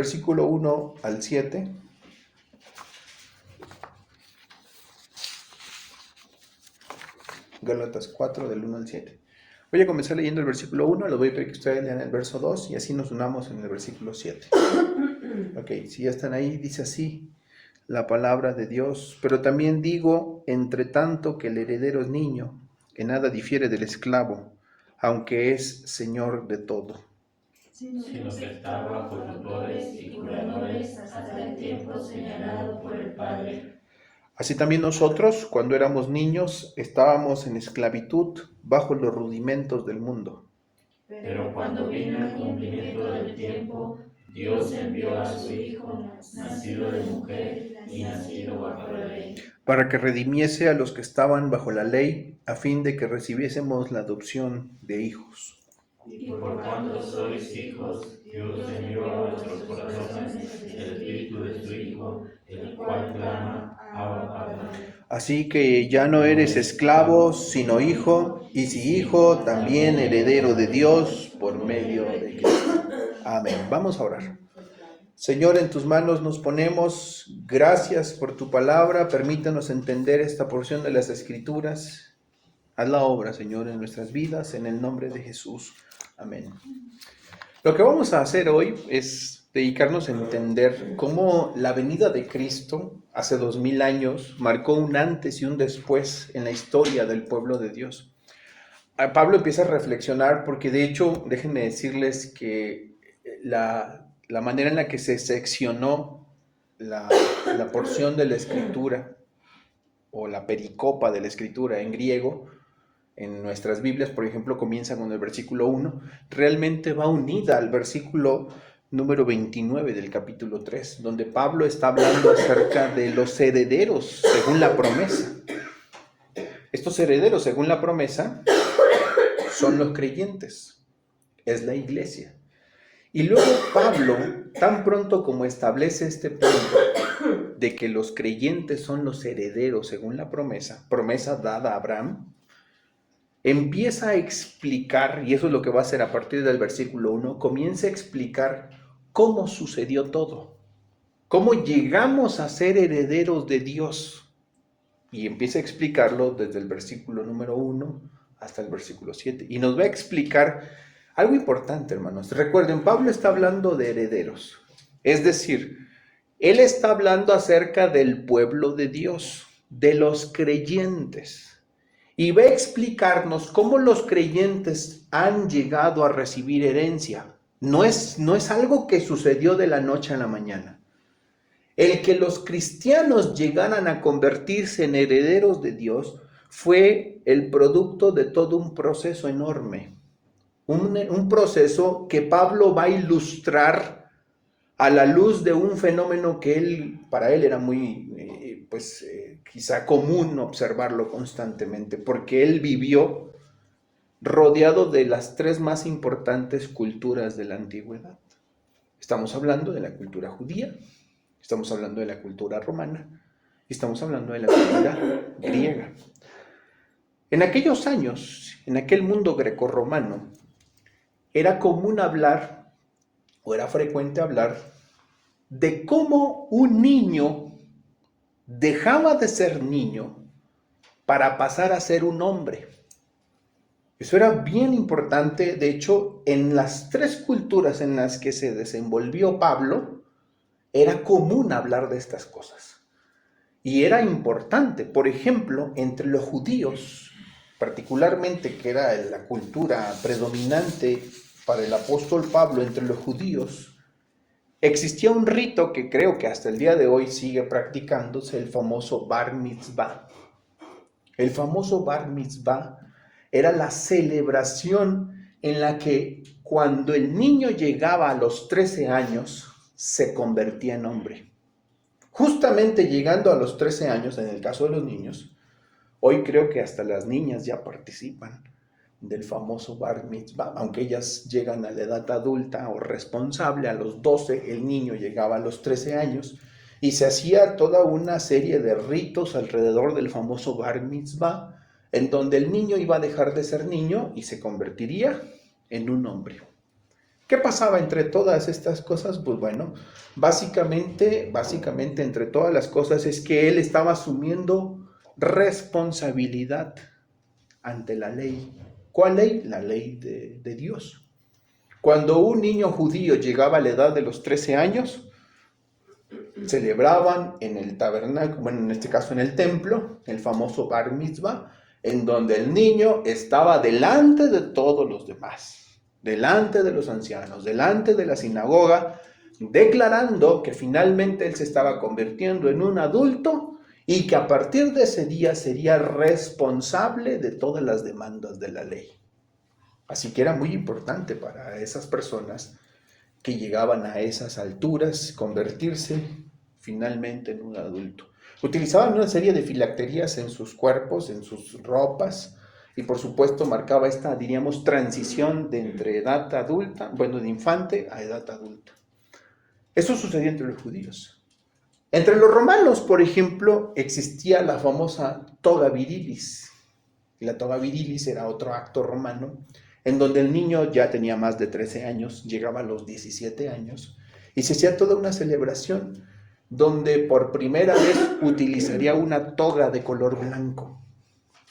versículo 1 al 7. Gálatas 4, del 1 al 7. Voy a comenzar leyendo el versículo 1, lo voy a pedir que ustedes lean el verso 2 y así nos unamos en el versículo 7. Ok, si ya están ahí, dice así la palabra de Dios. Pero también digo, entre tanto que el heredero es niño, que nada difiere del esclavo, aunque es señor de todo. Sino que está bajo tutores y cuidadores hasta el tiempo señalado por el Padre. Así también nosotros, cuando éramos niños, estábamos en esclavitud bajo los rudimentos del mundo. Pero cuando vino el cumplimiento del tiempo, Dios envió a su Hijo, nacido de mujer y nacido bajo la ley, para que redimiese a los que estaban bajo la ley, a fin de que recibiésemos la adopción de hijos. y por cuanto sois hijos, Dios envió a vuestros corazones el espíritu de su Hijo, el cual clama, Abba, Padre. Así que ya no eres esclavo, sino hijo, y si hijo, también heredero de Dios por medio de Cristo. Amén. Vamos a orar. Señor, en tus manos nos ponemos. Gracias por tu palabra. Permítanos entender esta porción de las Escrituras. Haz la obra, Señor, en nuestras vidas, en el nombre de Jesús. Amén. Lo que vamos a hacer hoy es dedicarnos a entender cómo la venida de Cristo hace 2000 años marcó un antes y un después en la historia del pueblo de Dios. Pablo empieza a reflexionar porque de hecho, déjenme decirles que la manera en la que se seccionó la porción de la Escritura o la pericopa de la Escritura en griego, en nuestras Biblias, por ejemplo, comienza con el versículo 1, realmente va unida al versículo número 29 del capítulo 3, donde Pablo está hablando acerca de los herederos según la promesa. Estos herederos según la promesa son los creyentes, es la iglesia. Y luego Pablo, tan pronto como establece este punto de que los creyentes son los herederos según la promesa dada a Abraham, empieza a explicar, y eso es lo que va a hacer a partir del versículo 1, comienza a explicar cómo sucedió todo, cómo llegamos a ser herederos de Dios. Y empieza a explicarlo desde el versículo número 1 hasta el versículo 7. Y nos va a explicar algo importante, hermanos. Recuerden, Pablo está hablando de herederos. Es decir, él está hablando acerca del pueblo de Dios, de los creyentes. Y va a explicarnos cómo los creyentes han llegado a recibir herencia. No es algo que sucedió de la noche a la mañana. El que los cristianos llegaran a convertirse en herederos de Dios fue el producto de todo un proceso enorme. Un proceso que Pablo va a ilustrar a la luz de un fenómeno que para él era muy, quizá común observarlo constantemente, porque él vivió rodeado de las tres más importantes culturas de la antigüedad. Estamos hablando de la cultura judía, estamos hablando de la cultura romana, y estamos hablando de la cultura griega. En aquellos años, en aquel mundo grecorromano, era común hablar, o era frecuente hablar, de cómo un niño dejaba de ser niño para pasar a ser un hombre. Eso era bien importante. De hecho, en las tres culturas en las que se desenvolvió Pablo, era común hablar de estas cosas. Y era importante. Por ejemplo, entre los judíos, particularmente, que era la cultura predominante para el apóstol Pablo, entre los judíos, existía un rito que creo que hasta el día de hoy sigue practicándose, el famoso Bar Mitzvah. El famoso Bar Mitzvah era la celebración en la que cuando el niño llegaba a los 13 años, se convertía en hombre. Justamente llegando a los 13 años, en el caso de los niños, hoy creo que hasta las niñas ya participan del famoso Bar Mitzvah, aunque ellas llegan a la edad adulta o responsable a los 12, el niño llegaba a los 13 años y se hacía toda una serie de ritos alrededor del famoso Bar Mitzvah, en donde el niño iba a dejar de ser niño y se convertiría en un hombre. ¿Qué pasaba entre todas estas cosas? Pues bueno, básicamente entre todas las cosas es que él estaba asumiendo responsabilidad ante la ley. ¿Cuál ley? La ley de Dios. Cuando un niño judío llegaba a la edad de los 13 años, celebraban en el tabernáculo, bueno, en este caso en el templo, el famoso Bar Mitzvah, en donde el niño estaba delante de todos los demás, delante de los ancianos, delante de la sinagoga, declarando que finalmente él se estaba convirtiendo en un adulto y que a partir de ese día sería responsable de todas las demandas de la ley. Así que era muy importante para esas personas que llegaban a esas alturas convertirse finalmente en un adulto. Utilizaban una serie de filacterías en sus cuerpos, en sus ropas, y por supuesto marcaba esta, diríamos, transición de entre edad adulta, bueno, de infante a edad adulta. Eso sucedía entre los judíos. Entre los romanos, por ejemplo, existía la famosa toga virilis. La toga virilis era otro acto romano en donde el niño ya tenía más de 13 años, llegaba a los 17 años, y se hacía toda una celebración donde por primera vez utilizaría una toga de color blanco.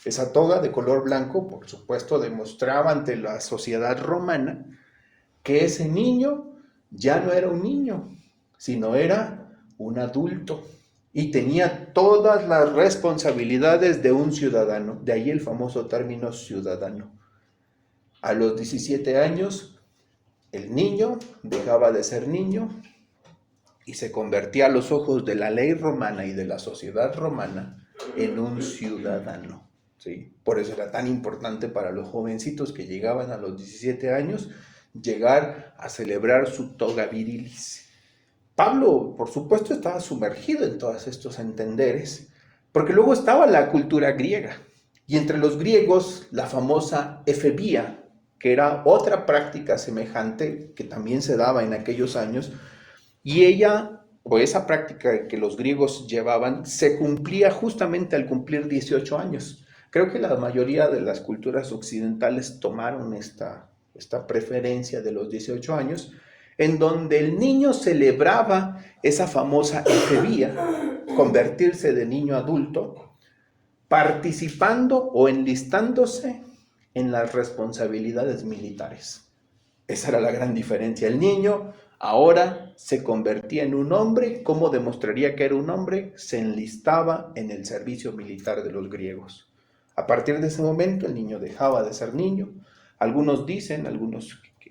Esa toga de color blanco, por supuesto, demostraba ante la sociedad romana que ese niño ya no era un niño, sino era un adulto y tenía todas las responsabilidades de un ciudadano. De ahí el famoso término ciudadano. A los 17 años, el niño dejaba de ser niño y se convertía a los ojos de la ley romana y de la sociedad romana en un ciudadano. ¿Sí? Por eso era tan importante para los jovencitos que llegaban a los 17 años llegar a celebrar su toga virilis. Pablo, por supuesto, estaba sumergido en todos estos entenderes, porque luego estaba la cultura griega, y entre los griegos la famosa efebía, que era otra práctica semejante que también se daba en aquellos años, y ella, o esa práctica que los griegos llevaban, se cumplía justamente al cumplir 18 años. Creo que la mayoría de las culturas occidentales tomaron esta preferencia de los 18 años, en donde el niño celebraba esa famosa efebía, convertirse de niño a adulto, participando o enlistándose en las responsabilidades militares. Esa era la gran diferencia. El niño ahora se convertía en un hombre. ¿Cómo demostraría que era un hombre? Se enlistaba en el servicio militar de los griegos. A partir de ese momento el niño dejaba de ser niño. Algunos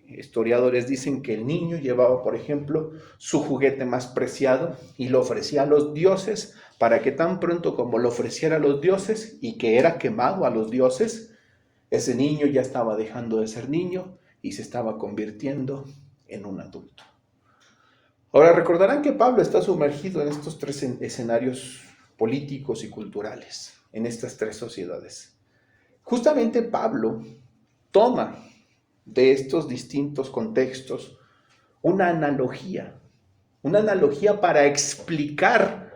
historiadores dicen que el niño llevaba, por ejemplo, su juguete más preciado y lo ofrecía a los dioses para que tan pronto como lo ofreciera a los dioses y que era quemado a los dioses, ese niño ya estaba dejando de ser niño y se estaba convirtiendo en un adulto. Ahora recordarán que Pablo está sumergido en estos tres escenarios políticos y culturales, en estas tres sociedades. Justamente Pablo toma de estos distintos contextos una analogía para explicar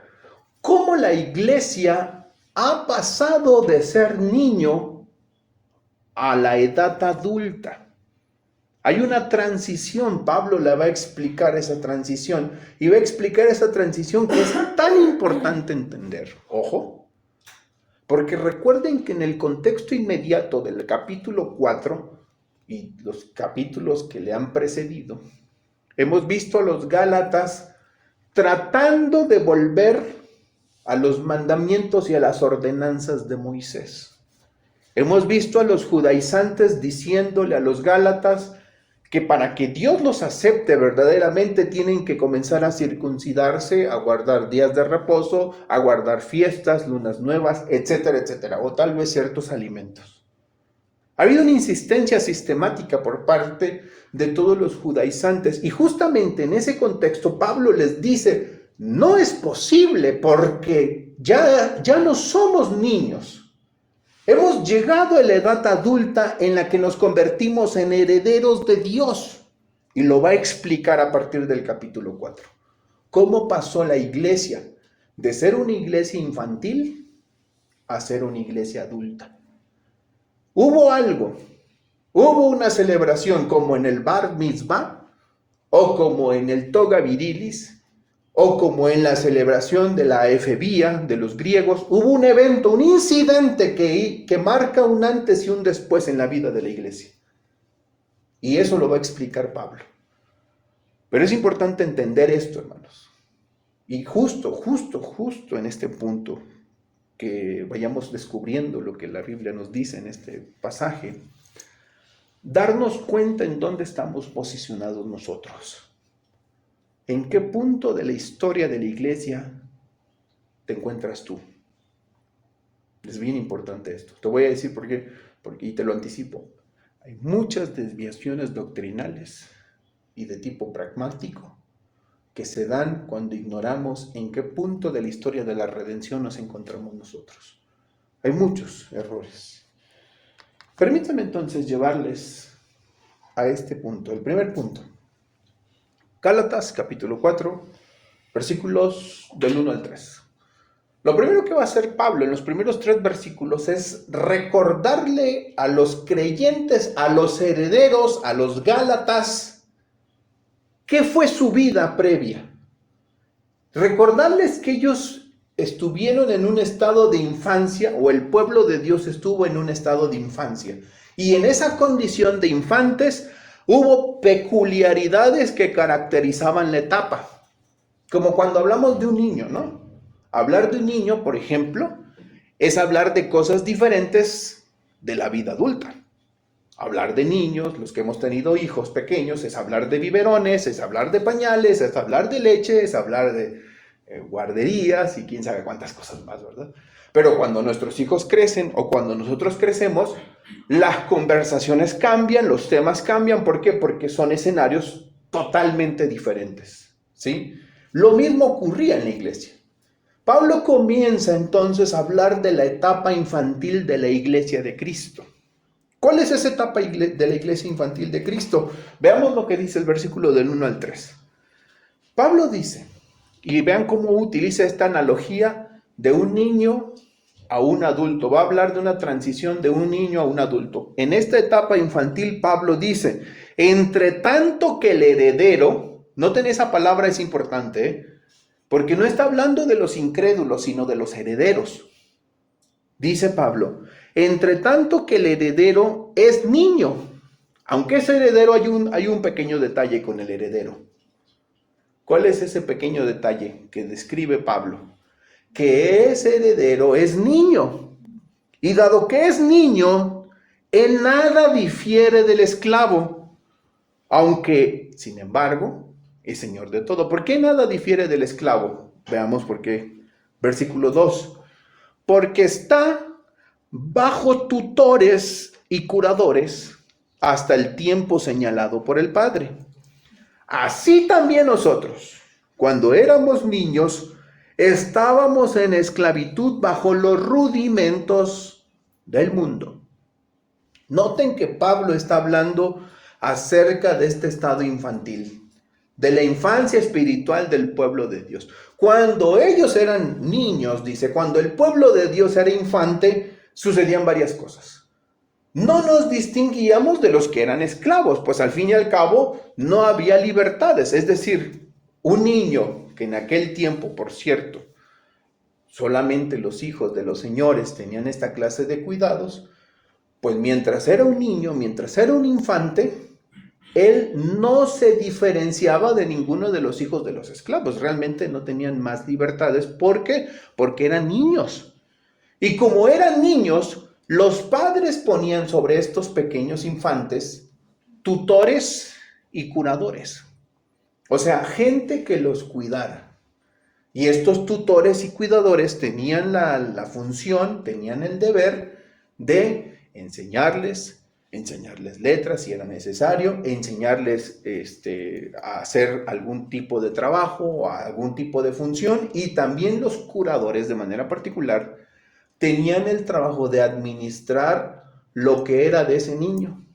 cómo la iglesia ha pasado de ser niño a la edad adulta. Hay una transición, Pablo la va a explicar esa transición, y va a explicar esa transición que es tan importante entender. Ojo, porque recuerden que en el contexto inmediato del capítulo 4 y los capítulos que le han precedido, hemos visto a los Gálatas tratando de volver a los mandamientos y a las ordenanzas de Moisés. Hemos visto a los judaizantes diciéndole a los Gálatas que para que Dios los acepte verdaderamente tienen que comenzar a circuncidarse, a guardar días de reposo, a guardar fiestas, lunas nuevas, etcétera, etcétera, o tal vez ciertos alimentos. Ha habido una insistencia sistemática por parte de todos los judaizantes, y justamente en ese contexto Pablo les dice, no es posible porque ya no somos niños. Hemos llegado a la edad adulta en la que nos convertimos en herederos de Dios. Y lo va a explicar a partir del capítulo 4. ¿Cómo pasó la iglesia de ser una iglesia infantil a ser una iglesia adulta? Hubo una celebración como en el Bar Mitzvah, o como en el toga virilis, o como en la celebración de la efebía de los griegos, hubo un evento, un incidente que marca un antes y un después en la vida de la iglesia. Y eso lo va a explicar Pablo. Pero es importante entender esto, hermanos. Y justo en este punto, que vayamos descubriendo lo que la Biblia nos dice en este pasaje, darnos cuenta en dónde estamos posicionados nosotros. ¿En qué punto de la historia de la iglesia te encuentras tú? Es bien importante esto. Te voy a decir por qué, y te lo anticipo. Hay muchas desviaciones doctrinales y de tipo pragmático que se dan cuando ignoramos en qué punto de la historia de la redención nos encontramos nosotros. Hay muchos errores. Permítame entonces llevarles a este punto, el primer punto. Gálatas capítulo 4, versículos del 1 al 3. Lo primero que va a hacer Pablo en los primeros 3 versículos es recordarle a los creyentes, a los herederos, a los gálatas, qué fue su vida previa. Recordarles que ellos estuvieron en un estado de infancia, o el pueblo de Dios estuvo en un estado de infancia. Y en esa condición de infantes hubo peculiaridades que caracterizaban la etapa. Como cuando hablamos de un niño, ¿no? Hablar de un niño, por ejemplo, es hablar de cosas diferentes de la vida adulta. Hablar de niños, los que hemos tenido hijos pequeños, es hablar de biberones, es hablar de pañales, es hablar de leche, es hablar de guarderías y quién sabe cuántas cosas más, ¿verdad? Pero cuando nuestros hijos crecen o cuando nosotros crecemos, las conversaciones cambian, los temas cambian. ¿Por qué? Porque son escenarios totalmente diferentes, ¿sí? Lo mismo ocurría en la iglesia. Pablo comienza entonces a hablar de la etapa infantil de la iglesia de Cristo. ¿Cuál es esa etapa de la iglesia infantil de Cristo? Veamos lo que dice el versículo del 1 al 3. Pablo dice, y vean cómo utiliza esta analogía de un niño a un adulto. Va a hablar de una transición de un niño a un adulto. En esta etapa infantil Pablo dice, entre tanto que el heredero, noten esa palabra, es importante, porque no está hablando de los incrédulos, sino de los herederos. Dice Pablo, entre tanto que el heredero es niño, aunque es heredero, hay un pequeño detalle con el heredero. ¿Cuál es ese pequeño detalle que describe Pablo? Que ese heredero es niño. Y dado que es niño, en nada difiere del esclavo, aunque, sin embargo, es señor de todo. ¿Por qué nada difiere del esclavo? Veamos por qué. Versículo 2. Porque está bajo tutores y curadores hasta el tiempo señalado por el Padre. Así también nosotros, cuando éramos niños, estábamos en esclavitud bajo los rudimentos del mundo. Noten que Pablo está hablando acerca de este estado infantil, de la infancia espiritual del pueblo de Dios. Cuando ellos eran niños, dice, cuando el pueblo de Dios era infante, sucedían varias cosas. No nos distinguíamos de los que eran esclavos, pues al fin y al cabo no había libertades. Es decir, un niño que en aquel tiempo, por cierto, solamente los hijos de los señores tenían esta clase de cuidados, pues mientras era un niño, mientras era un infante, él no se diferenciaba de ninguno de los hijos de los esclavos. Realmente no tenían más libertades. ¿Por qué? Porque eran niños. Y como eran niños, los padres ponían sobre estos pequeños infantes tutores y curadores. O sea, gente que los cuidara. Y estos tutores y cuidadores tenían la función, tenían el deber de enseñarles letras si era necesario, enseñarles a hacer algún tipo de trabajo o algún tipo de función. Y también los curadores, de manera particular, tenían el trabajo de administrar lo que era de ese niño,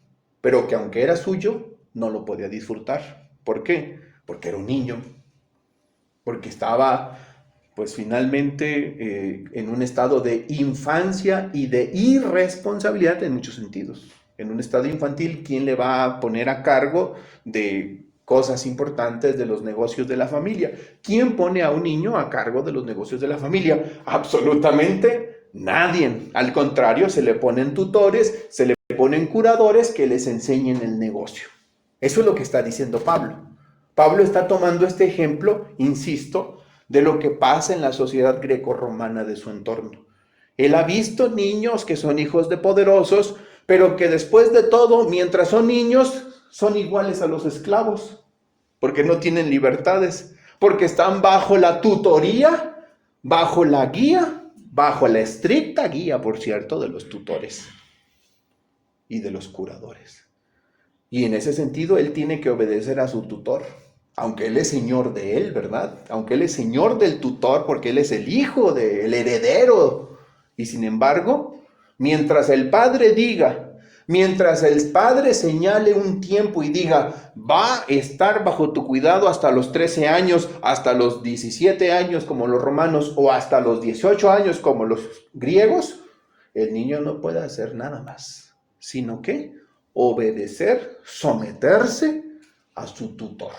pero que aunque era suyo, no lo podía disfrutar. ¿Por qué? Porque era un niño, porque estaba, pues finalmente, en un estado de infancia y de irresponsabilidad en muchos sentidos. En un estado infantil, ¿quién le va a poner a cargo de cosas importantes de los negocios de la familia. ¿Quién pone a un niño a cargo de los negocios de la familia? Absolutamente nadie. Al contrario, se le ponen tutores, se le ponen curadores que les enseñen el negocio. Eso es lo que está diciendo Pablo. Pablo está tomando este ejemplo, insisto, de lo que pasa en la sociedad grecorromana de su entorno. Él ha visto niños que son hijos de poderosos, pero que después de todo, mientras son niños, son iguales a los esclavos, porque no tienen libertades, porque están bajo la tutoría, bajo la guía, bajo la estricta guía, por cierto, de los tutores y de los curadores. Y en ese sentido, él tiene que obedecer a su tutor, aunque él es señor de él, ¿verdad? Aunque él es señor del tutor, porque él es el hijo del heredero. Y sin embargo, mientras el padre diga, mientras el padre señale un tiempo y diga, va a estar bajo tu cuidado hasta los 13 años, hasta los 17 años como los romanos, o hasta los 18 años como los griegos, el niño no puede hacer nada más, sino que obedecer, someterse a su tutor,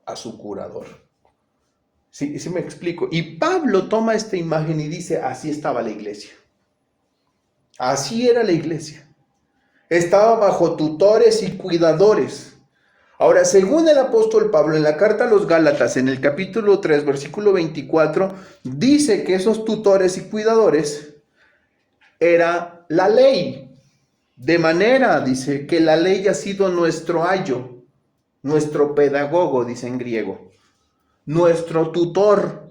a su curador. ¿Sí me explico? Y Pablo toma esta imagen y dice, así estaba la iglesia. Así era la iglesia. Estaba bajo tutores y cuidadores. Ahora, según el apóstol Pablo en la carta a los Gálatas, en el capítulo 3, versículo 24, dice que esos tutores y cuidadores era la ley. De manera, dice, que la ley ha sido nuestro ayo, nuestro pedagogo, dice en griego, nuestro tutor,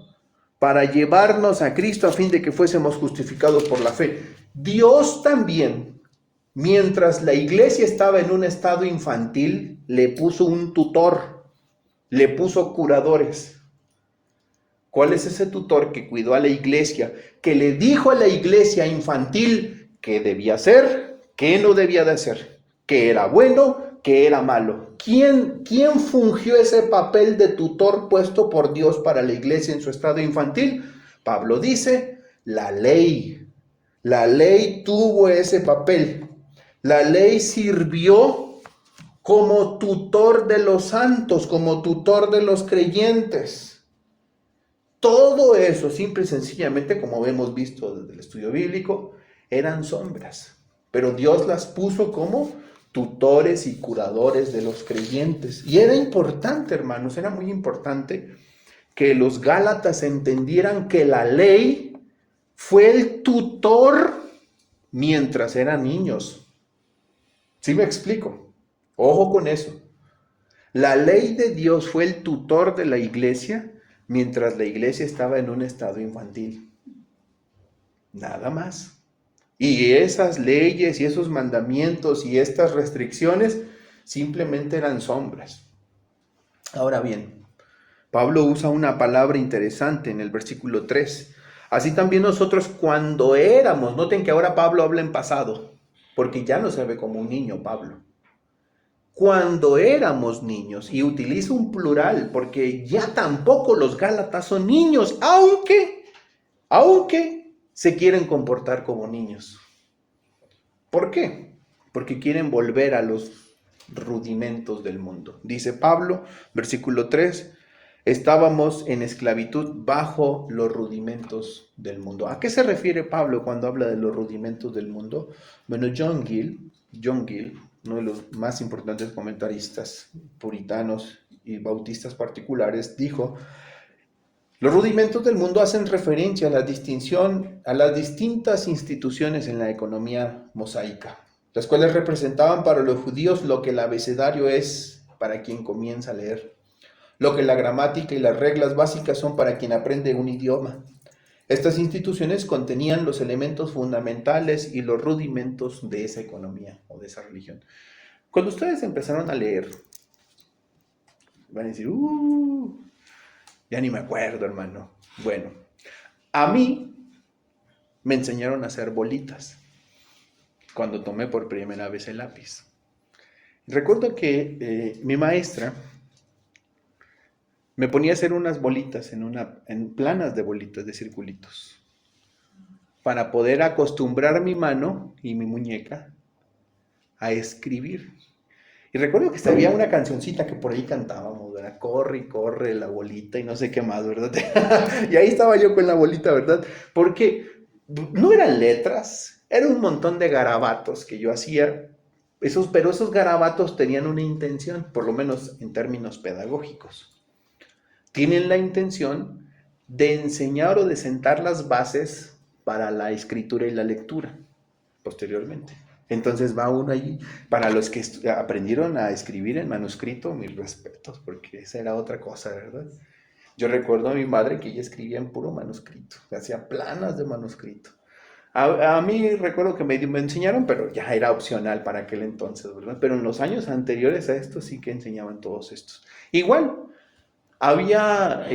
para llevarnos a Cristo a fin de que fuésemos justificados por la fe. Dios también, mientras la iglesia estaba en un estado infantil, le puso un tutor, le puso curadores. ¿Cuál es ese tutor que cuidó a la iglesia, que le dijo a la iglesia infantil qué debía hacer, qué no debía de hacer, qué era bueno, qué era malo? ¿Quién fungió ese papel de tutor puesto por Dios para la iglesia en su estado infantil? Pablo dice, la ley. La ley tuvo ese papel. La ley sirvió como tutor de los santos, como tutor de los creyentes. Todo eso, simple y sencillamente, como hemos visto desde el estudio bíblico, eran sombras. Pero Dios las puso como tutores y curadores de los creyentes. Y era importante, hermanos, era muy importante que los Gálatas entendieran que la ley fue el tutor mientras eran niños. ¿Sí me explico? Ojo con eso. La ley de Dios fue el tutor de la iglesia mientras la iglesia estaba en un estado infantil. Nada más. Y esas leyes y esos mandamientos y estas restricciones simplemente eran sombras. Ahora bien, Pablo usa una palabra interesante en el versículo 3. Así también nosotros cuando éramos, noten que ahora Pablo habla en pasado, porque ya no se ve como un niño Pablo. Cuando éramos niños, y utiliza un plural, porque ya tampoco los Gálatas son niños, aunque se quieren comportar como niños. ¿Por qué? Porque quieren volver a los rudimentos del mundo. Dice Pablo, versículo 3, estábamos en esclavitud bajo los rudimentos del mundo. ¿A qué se refiere Pablo cuando habla de los rudimentos del mundo? Bueno, John Gill, uno de los más importantes comentaristas puritanos y bautistas particulares, dijo: los rudimentos del mundo hacen referencia a la distinción, a las distintas instituciones en la economía mosaica, las cuales representaban para los judíos lo que el abecedario es para quien comienza a leer, lo que la gramática y las reglas básicas son para quien aprende un idioma. Estas instituciones contenían los elementos fundamentales y los rudimentos de esa economía o de esa religión. Cuando ustedes empezaron a leer, van a decir, ya ni me acuerdo, hermano. Bueno, a mí me enseñaron a hacer bolitas cuando tomé por primera vez el lápiz. Recuerdo que mi maestra me ponía a hacer unas bolitas en planas de bolitas, de circulitos, para poder acostumbrar mi mano y mi muñeca a escribir. Y recuerdo que había una cancioncita que por ahí cantábamos, ¿verdad? Corre y corre la bolita y no sé qué más, ¿verdad? Y ahí estaba yo con la bolita, ¿verdad? Porque no eran letras, era un montón de garabatos que yo hacía, pero esos garabatos tenían una intención, por lo menos en términos pedagógicos. Tienen la intención de enseñar o de sentar las bases para la escritura y la lectura posteriormente. Entonces va uno allí, para los que aprendieron a escribir en manuscrito, mis respetos, porque esa era otra cosa, ¿verdad? Yo recuerdo a mi madre que ella escribía en puro manuscrito, hacía planas de manuscrito. A mí recuerdo que me enseñaron, pero ya era opcional para aquel entonces, ¿verdad? Pero en los años anteriores a esto sí que enseñaban todos estos. Igual, había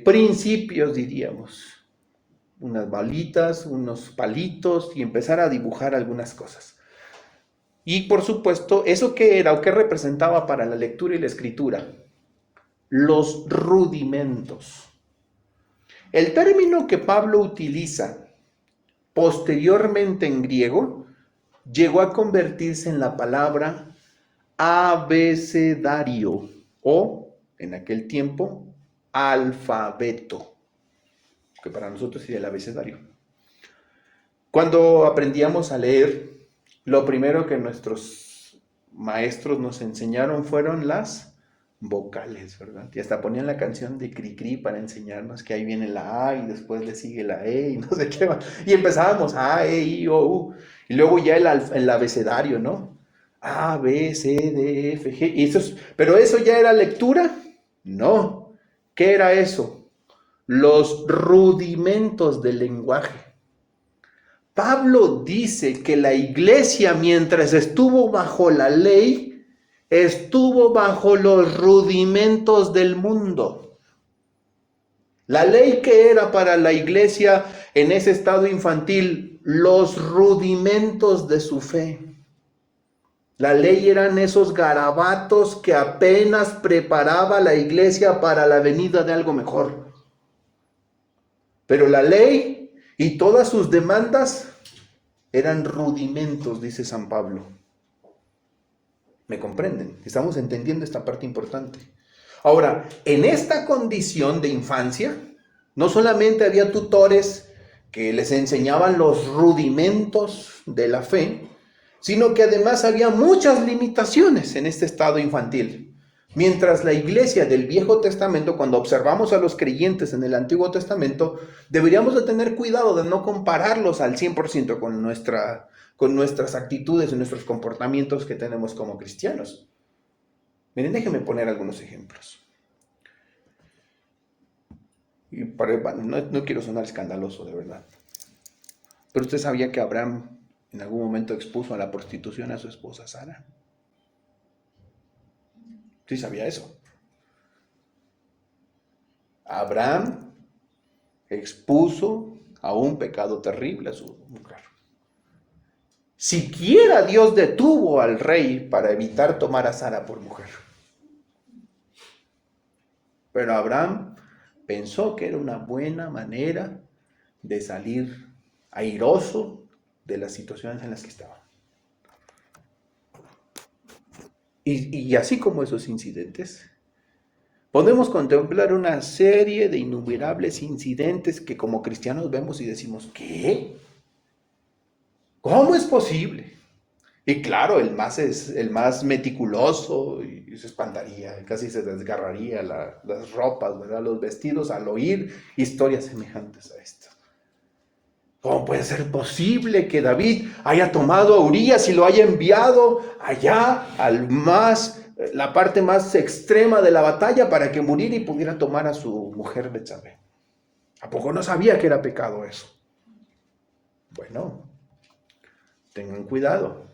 principios, diríamos, unas balitas, unos palitos y empezar a dibujar algunas cosas. Y por supuesto, ¿eso qué era o qué representaba para la lectura y la escritura? Los rudimentos. El término que Pablo utiliza posteriormente en griego llegó a convertirse en la palabra abecedario o, en aquel tiempo, alfabeto, que para nosotros sería el abecedario. Cuando aprendíamos a leer, lo primero que nuestros maestros nos enseñaron fueron las vocales, ¿verdad? Y hasta ponían la canción de Cricri para enseñarnos que ahí viene la A y después le sigue la E y no sé qué más. Y empezábamos A, E, I, O, U. Y luego ya el abecedario, ¿no? A, B, C, D, F, G. Y ¿pero eso ya era lectura? No. ¿Qué era eso? Los rudimentos del lenguaje. Pablo dice que la iglesia, mientras estuvo bajo la ley, estuvo bajo los rudimentos del mundo. La ley que era para la iglesia en ese estado infantil, los rudimentos de su fe. La ley eran esos garabatos que apenas preparaba la iglesia para la venida de algo mejor. Pero la ley y todas sus demandas eran rudimentos, dice San Pablo. ¿Me comprenden? Estamos entendiendo esta parte importante. Ahora, en esta condición de infancia, no solamente había tutores que les enseñaban los rudimentos de la fe, sino que además había muchas limitaciones en este estado infantil. Mientras la iglesia del Viejo Testamento, cuando observamos a los creyentes en el Antiguo Testamento, deberíamos de tener cuidado de no compararlos al 100% con nuestras actitudes y nuestros comportamientos que tenemos como cristianos. Miren, déjenme poner algunos ejemplos. Y no quiero sonar escandaloso, de verdad. Pero usted sabía que Abraham en algún momento expuso a la prostitución a su esposa Sara. ¿Sí sabía eso? Abraham expuso a un pecado terrible a su mujer. Siquiera Dios detuvo al rey para evitar tomar a Sara por mujer. Pero Abraham pensó que era una buena manera de salir airoso de las situaciones en las que estaba. Y así como esos incidentes, podemos contemplar una serie de innumerables incidentes que como cristianos vemos y decimos, ¿qué? ¿Cómo es posible? Y claro, el más meticuloso y se espantaría, casi se desgarraría las ropas, ¿verdad? Los vestidos al oír historias semejantes a esta. ¿Cómo puede ser posible que David haya tomado a Urías y lo haya enviado allá la parte más extrema de la batalla para que muriera y pudiera tomar a su mujer Betsabé? ¿A poco no sabía que era pecado eso? Bueno, tengan cuidado.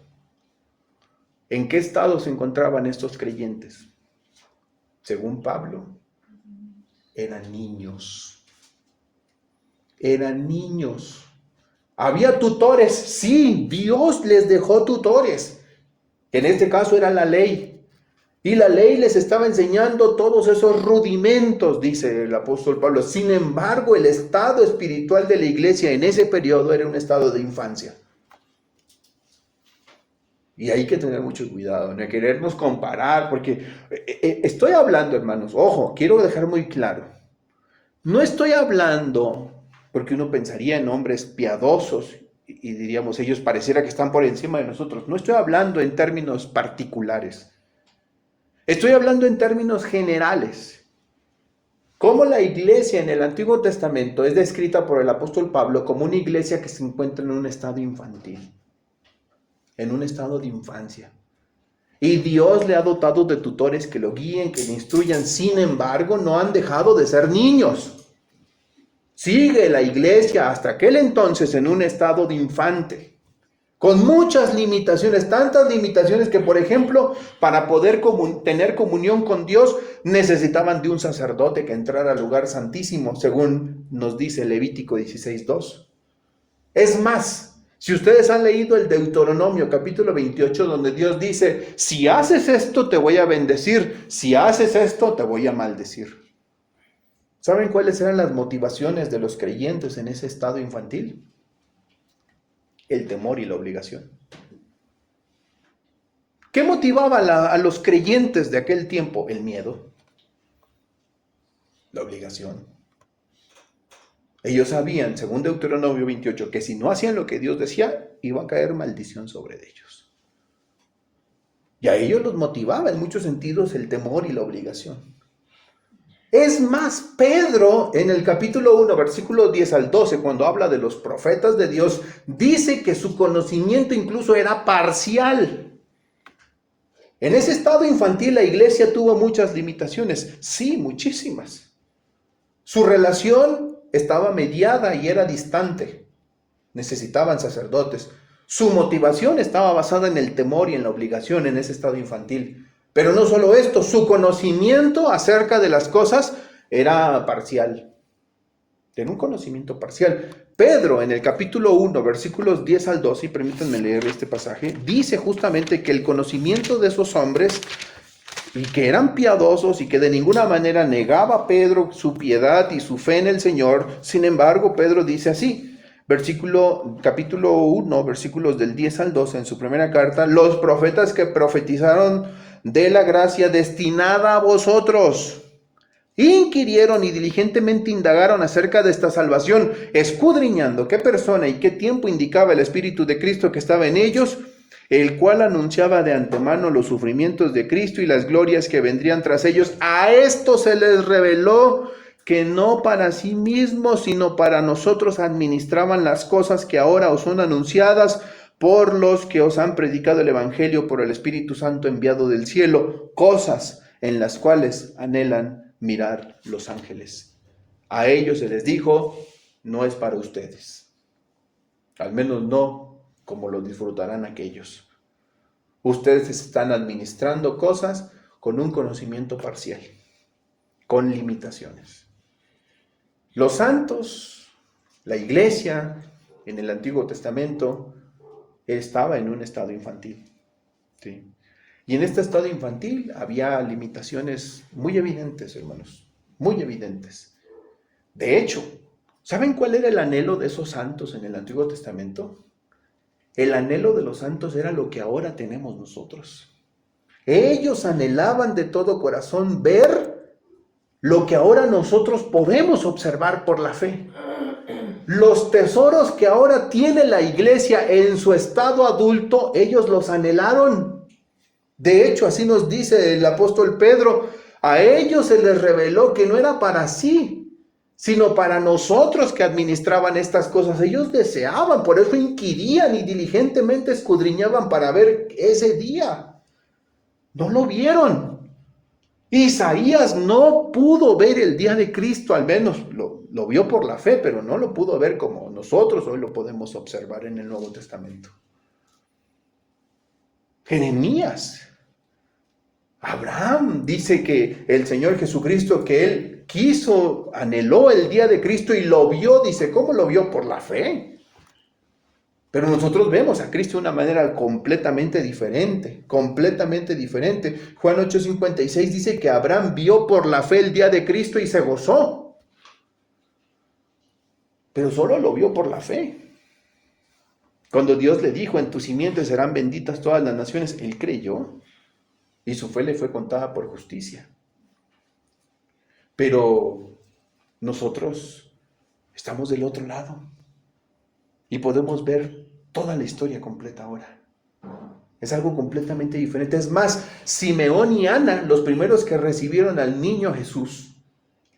¿En qué estado se encontraban estos creyentes? Según Pablo, eran niños. Eran niños. ¿Había tutores? Sí, Dios les dejó tutores. En este caso era la ley. Y la ley les estaba enseñando todos esos rudimentos, dice el apóstol Pablo. Sin embargo, el estado espiritual de la iglesia en ese periodo era un estado de infancia. Y hay que tener mucho cuidado, no querernos comparar, porque estoy hablando, hermanos, ojo, quiero dejar muy claro, no estoy hablando porque uno pensaría en hombres piadosos y diríamos, ellos pareciera que están por encima de nosotros. No estoy hablando en términos particulares, estoy hablando en términos generales. Como la iglesia en el Antiguo Testamento es descrita por el apóstol Pablo como una iglesia que se encuentra en un estado infantil, en un estado de infancia. Y Dios le ha dotado de tutores que lo guíen, que le instruyan. Sin embargo, no han dejado de ser niños. Sigue la iglesia hasta aquel entonces en un estado de infante, con muchas limitaciones, tantas limitaciones que, por ejemplo, para poder tener comunión con Dios, necesitaban de un sacerdote que entrara al lugar santísimo, según nos dice Levítico 16:2. Es más, si ustedes han leído el Deuteronomio capítulo 28, donde Dios dice, si haces esto te voy a bendecir, si haces esto te voy a maldecir. ¿Saben cuáles eran las motivaciones de los creyentes en ese estado infantil? El temor y la obligación. ¿Qué motivaba a los creyentes de aquel tiempo? El miedo, la obligación. Ellos sabían, según Deuteronomio 28, que si no hacían lo que Dios decía, iba a caer maldición sobre ellos. Y a ellos los motivaba en muchos sentidos el temor y la obligación. Es más, Pedro en el capítulo 1, versículos 10 al 12, cuando habla de los profetas de Dios, dice que su conocimiento incluso era parcial. En ese estado infantil la iglesia tuvo muchas limitaciones, sí, muchísimas. Su relación estaba mediada y era distante. Necesitaban sacerdotes. Su motivación estaba basada en el temor y en la obligación en ese estado infantil. Pero no solo esto, su conocimiento acerca de las cosas era parcial. Tenía un conocimiento parcial. Pedro, en el capítulo 1, versículos 10 al 12, y permítanme leer este pasaje, dice justamente que el conocimiento de esos hombres, y que eran piadosos y que de ninguna manera negaba Pedro su piedad y su fe en el Señor, sin embargo, Pedro dice así, capítulo 1, versículos del 10 al 12, en su primera carta, los profetas que profetizaron de la gracia destinada a vosotros, inquirieron y diligentemente indagaron acerca de esta salvación, escudriñando qué persona y qué tiempo indicaba el Espíritu de Cristo que estaba en ellos, el cual anunciaba de antemano los sufrimientos de Cristo y las glorias que vendrían tras ellos. A esto se les reveló que no para sí mismos, sino para nosotros administraban las cosas que ahora os son anunciadas por los que os han predicado el Evangelio por el Espíritu Santo enviado del cielo, cosas en las cuales anhelan mirar los ángeles. A ellos se les dijo, no es para ustedes, al menos no como lo disfrutarán aquellos. Ustedes están administrando cosas con un conocimiento parcial, con limitaciones. Los santos, la iglesia en el Antiguo Testamento estaba en un estado infantil, ¿sí? Y en este estado infantil había limitaciones muy evidentes, hermanos, muy evidentes. De hecho, ¿saben cuál era el anhelo de esos santos en el Antiguo Testamento? El anhelo de los santos era lo que ahora tenemos nosotros. Ellos anhelaban de todo corazón ver lo que ahora nosotros podemos observar por la fe. Los tesoros que ahora tiene la iglesia en su estado adulto, ellos los anhelaron. De hecho, así nos dice el apóstol Pedro, a ellos se les reveló que no era para sí, sino para nosotros que administraban estas cosas. Ellos deseaban, por eso inquirían y diligentemente escudriñaban para ver ese día. No lo vieron. Isaías no pudo ver el día de Cristo, al menos lo vio por la fe, pero no lo pudo ver como nosotros hoy lo podemos observar en el Nuevo Testamento. Jeremías, Abraham dice que el Señor Jesucristo, que él quiso, anheló el día de Cristo y lo vio, dice, ¿cómo lo vio? Por la fe. Pero nosotros vemos a Cristo de una manera completamente diferente, completamente diferente. Juan 8:56 dice que Abraham vio por la fe el día de Cristo y se gozó. Pero solo lo vio por la fe. Cuando Dios le dijo, en tu simiente serán benditas todas las naciones, él creyó y su fe le fue contada por justicia. Pero nosotros estamos del otro lado y podemos ver toda la historia completa ahora. Es algo completamente diferente. Es más, Simeón y Ana, los primeros que recibieron al niño Jesús,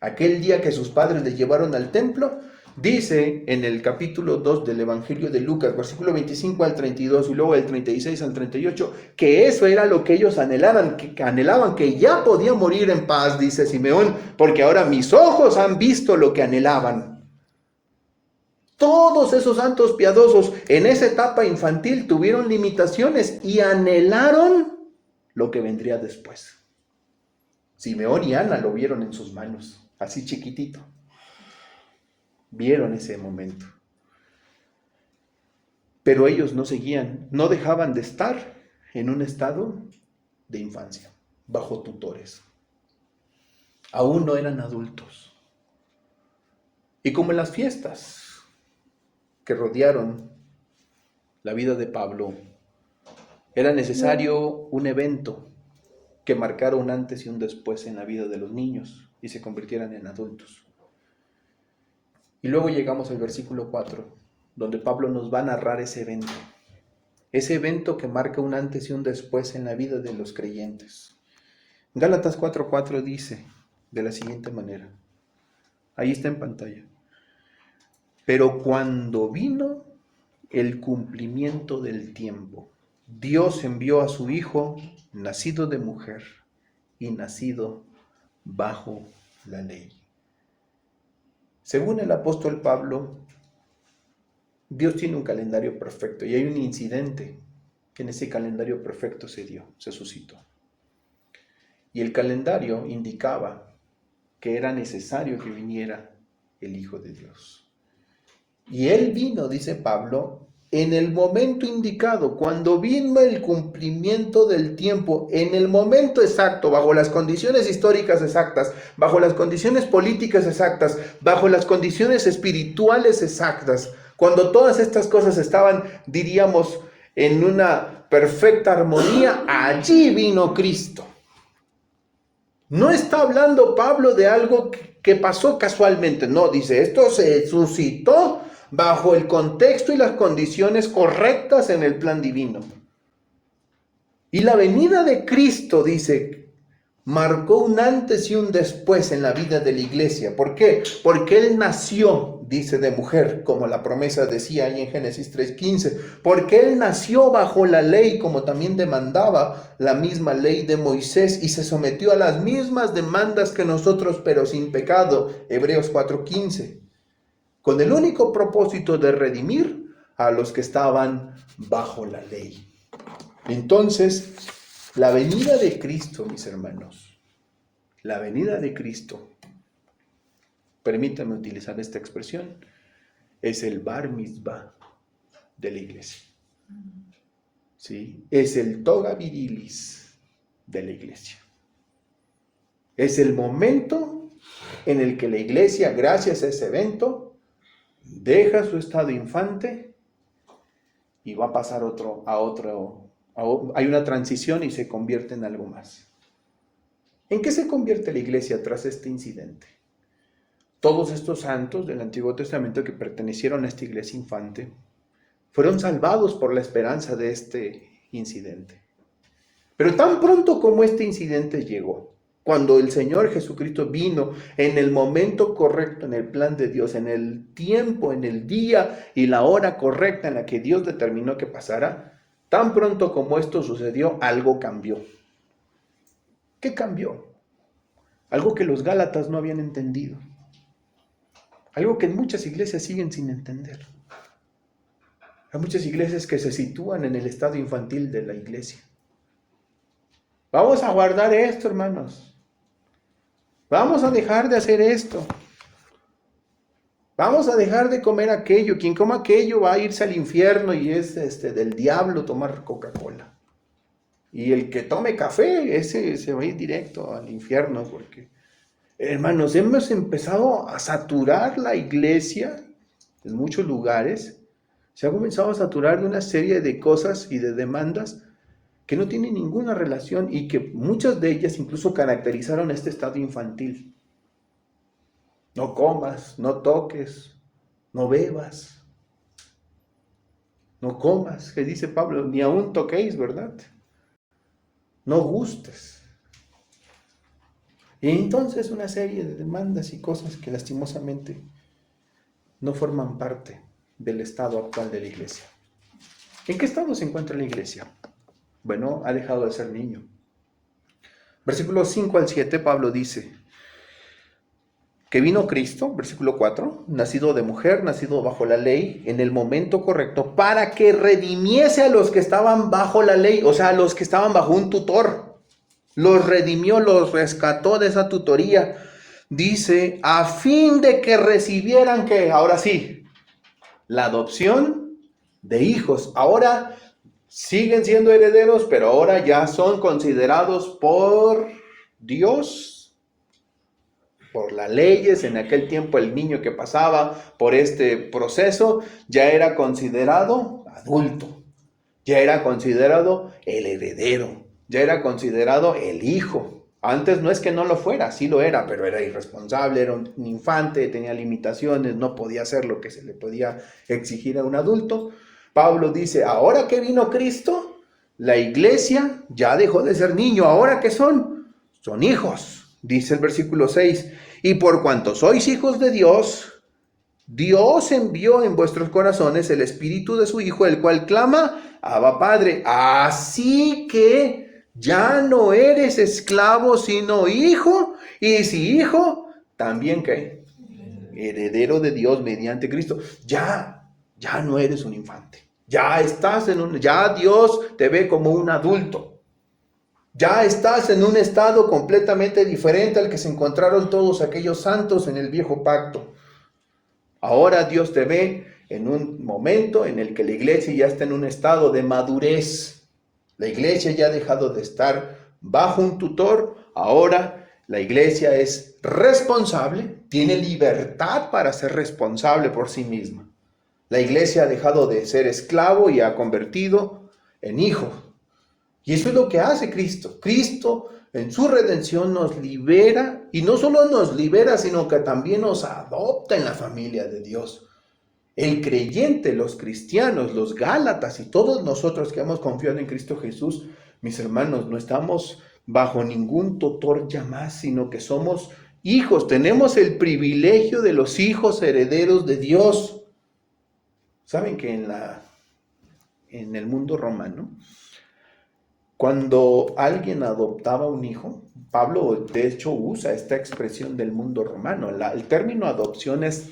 aquel día que sus padres le llevaron al templo, dice en el capítulo 2 del Evangelio de Lucas, versículo 25 al 32 y luego del 36 al 38, que eso era lo que ellos anhelaban, que ya podía morir en paz, dice Simeón, porque ahora mis ojos han visto lo que anhelaban. Todos esos santos piadosos en esa etapa infantil tuvieron limitaciones y anhelaron lo que vendría después. Simeón y Ana lo vieron en sus manos, así chiquitito. Vieron ese momento. Pero ellos no seguían, no dejaban de estar en un estado de infancia, bajo tutores. Aún no eran adultos. Y como en las fiestas que rodearon la vida de Pablo, era necesario un evento que marcara un antes y un después en la vida de los niños y se convirtieran en adultos. Y luego llegamos al versículo 4, donde Pablo nos va a narrar ese evento que marca un antes y un después en la vida de los creyentes. Gálatas 4:4 dice de la siguiente manera, ahí está en pantalla: pero cuando vino el cumplimiento del tiempo, Dios envió a su Hijo, nacido de mujer y nacido bajo la ley. Según el apóstol Pablo, Dios tiene un calendario perfecto y hay un incidente que en ese calendario perfecto se suscitó. Y el calendario indicaba que era necesario que viniera el Hijo de Dios. Y Él vino, dice Pablo, en el momento indicado, cuando vino el cumplimiento del tiempo, en el momento exacto, bajo las condiciones históricas exactas, bajo las condiciones políticas exactas, bajo las condiciones espirituales exactas, cuando todas estas cosas estaban, diríamos, en una perfecta armonía, allí vino Cristo. No está hablando Pablo de algo que pasó casualmente, no, dice, esto se suscitó bajo el contexto y las condiciones correctas en el plan divino. Y la venida de Cristo, dice, marcó un antes y un después en la vida de la iglesia. ¿Por qué? Porque Él nació, dice, de mujer, como la promesa decía ahí en Génesis 3:15. Porque Él nació bajo la ley, como también demandaba la misma ley de Moisés, y se sometió a las mismas demandas que nosotros, pero sin pecado. Hebreos 4:15. Con el único propósito de redimir a los que estaban bajo la ley. Entonces, la venida de Cristo, mis hermanos, la venida de Cristo, permítanme utilizar esta expresión, es el bar mitzvah de la iglesia. ¿Sí? Es el toga virilis de la iglesia. Es el momento en el que la iglesia, gracias a ese evento, deja su estado infante y va a pasar hay una transición y se convierte en algo más. ¿En qué se convierte la iglesia tras este incidente? Todos estos santos del Antiguo Testamento que pertenecieron a esta iglesia infante fueron salvados por la esperanza de este incidente. Pero tan pronto como este incidente llegó, cuando el Señor Jesucristo vino en el momento correcto, en el plan de Dios, en el tiempo, en el día y la hora correcta en la que Dios determinó que pasara, tan pronto como esto sucedió, algo cambió. ¿Qué cambió? Algo que los Gálatas no habían entendido. Algo que en muchas iglesias siguen sin entender. Hay muchas iglesias que se sitúan en el estado infantil de la iglesia. Vamos a guardar esto, hermanos. Vamos a dejar de hacer esto. Vamos a dejar de comer aquello. Quien coma aquello va a irse al infierno y es del diablo tomar Coca-Cola. Y el que tome café, ese se va a ir directo al infierno. Porque, hermanos, hemos empezado a saturar la iglesia en muchos lugares Se ha comenzado a saturar de una serie de cosas y de demandas que no tienen ninguna relación y que muchas de ellas incluso caracterizaron este estado infantil. No comas, no toques, no bebas, no comas, que dice Pablo, ni aún toquéis, ¿verdad? No gustes. Y entonces una serie de demandas y cosas que lastimosamente no forman parte del estado actual de la iglesia. ¿En qué estado se encuentra la iglesia? Bueno, ha dejado de ser niño. Versículos 5 al 7, Pablo dice que vino Cristo, versículo 4, nacido de mujer, nacido bajo la ley, en el momento correcto, para que redimiese a los que estaban bajo la ley, o sea, a los que estaban bajo un tutor. Los redimió, los rescató de esa tutoría. Dice, a fin de que recibieran, que ahora sí, la adopción de hijos. Ahora siguen siendo herederos, pero ahora ya son considerados por Dios, por las leyes. En aquel tiempo el niño que pasaba por este proceso ya era considerado adulto, ya era considerado el heredero, ya era considerado el hijo. Antes no es que no lo fuera, sí lo era, pero era irresponsable, era un infante, tenía limitaciones, no podía hacer lo que se le podía exigir a un adulto. Pablo dice, ahora que vino Cristo, la iglesia ya dejó de ser niño. ¿Ahora qué son? Son hijos, dice el versículo 6. Y por cuanto sois hijos de Dios, Dios envió en vuestros corazones el espíritu de su Hijo, el cual clama, Abba Padre. Así que ya no eres esclavo, sino hijo. Y si hijo, también ¿qué? Heredero de Dios mediante Cristo. Ya no eres un infante. Ya Dios te ve como un adulto. Ya estás en un estado completamente diferente al que se encontraron todos aquellos santos en el viejo pacto. Ahora Dios te ve en un momento en el que la iglesia ya está en un estado de madurez. La iglesia ya ha dejado de estar bajo un tutor. Ahora la iglesia es responsable, tiene libertad para ser responsable por sí misma. La iglesia ha dejado de ser esclavo y ha convertido en hijo. Y eso es lo que hace Cristo. Cristo en su redención nos libera, y no solo nos libera, sino que también nos adopta en la familia de Dios. El creyente, los cristianos, los gálatas y todos nosotros que hemos confiado en Cristo Jesús, mis hermanos, no estamos bajo ningún tutor ya más, sino que somos hijos. Tenemos el privilegio de los hijos herederos de Dios. ¿Saben que en el mundo romano, cuando alguien adoptaba un hijo, Pablo de hecho usa esta expresión del mundo romano? El término adopción es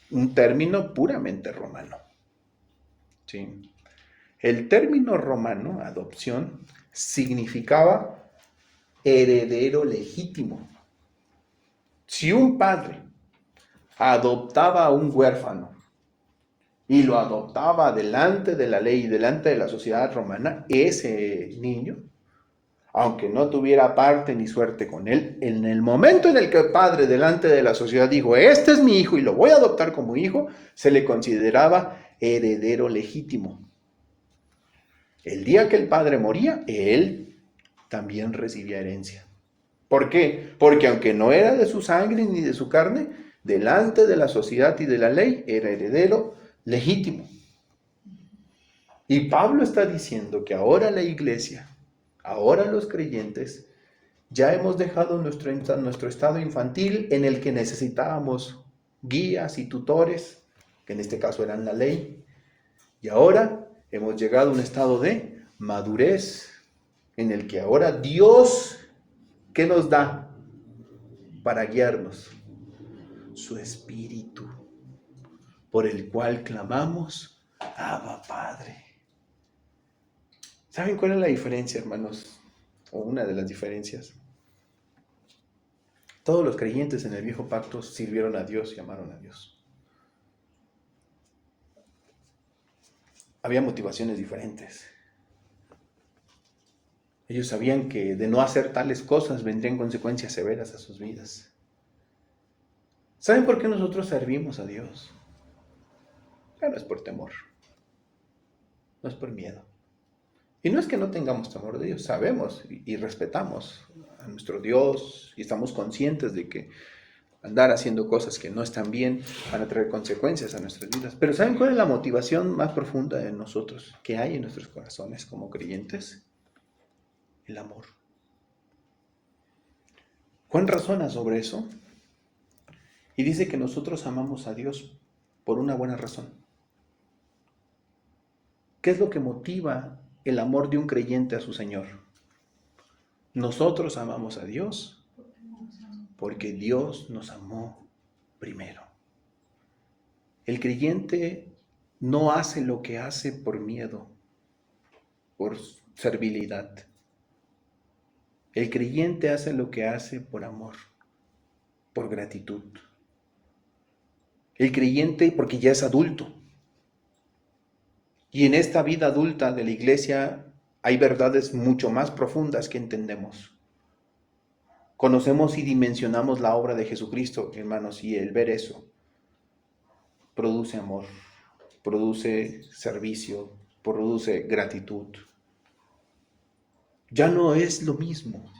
un término puramente romano. ¿Sí? El término romano, adopción, significaba heredero legítimo. Si un padre adoptaba a un huérfano y lo adoptaba delante de la ley y delante de la sociedad romana, ese niño, aunque no tuviera parte ni suerte con él, en el momento en el que el padre delante de la sociedad dijo, este es mi hijo y lo voy a adoptar como hijo, se le consideraba heredero legítimo. El día que el padre moría, él también recibía herencia. ¿Por qué? Porque aunque no era de su sangre ni de su carne, delante de la sociedad y de la ley, era heredero legítimo. Y Pablo está diciendo que ahora la iglesia, ahora los creyentes, ya hemos dejado nuestro estado infantil en el que necesitábamos guías y tutores, que en este caso eran la ley, y ahora hemos llegado a un estado de madurez en el que ahora Dios, ¿qué nos da para guiarnos? Su Espíritu, por el cual clamamos, Abba Padre. ¿Saben cuál es la diferencia, hermanos? O una de las diferencias. Todos los creyentes en el viejo pacto sirvieron a Dios y amaron a Dios. Había motivaciones diferentes. Ellos sabían que de no hacer tales cosas vendrían consecuencias severas a sus vidas. ¿Saben por qué nosotros servimos a Dios? No es por temor. no es por miedo. Y no es que no tengamos temor de Dios, sabemos y respetamos a nuestro Dios y estamos conscientes de que andar haciendo cosas que no están bien van a traer consecuencias a nuestras vidas. Pero ¿saben cuál es la motivación más profunda de nosotros, que hay en nuestros corazones como creyentes? El amor. Juan razona sobre eso y dice que nosotros amamos a Dios por una buena razón. ¿Qué es lo que motiva el amor de un creyente a su Señor? Nosotros amamos a Dios porque Dios nos amó primero. El creyente no hace lo que hace por miedo, por servilidad. El creyente hace lo que hace por amor, por gratitud. El creyente porque ya es adulto. Y en esta vida adulta de la iglesia hay verdades mucho más profundas que entendemos. Conocemos y dimensionamos la obra de Jesucristo, hermanos, y el ver eso produce amor, produce servicio, produce gratitud. Ya no es lo mismo.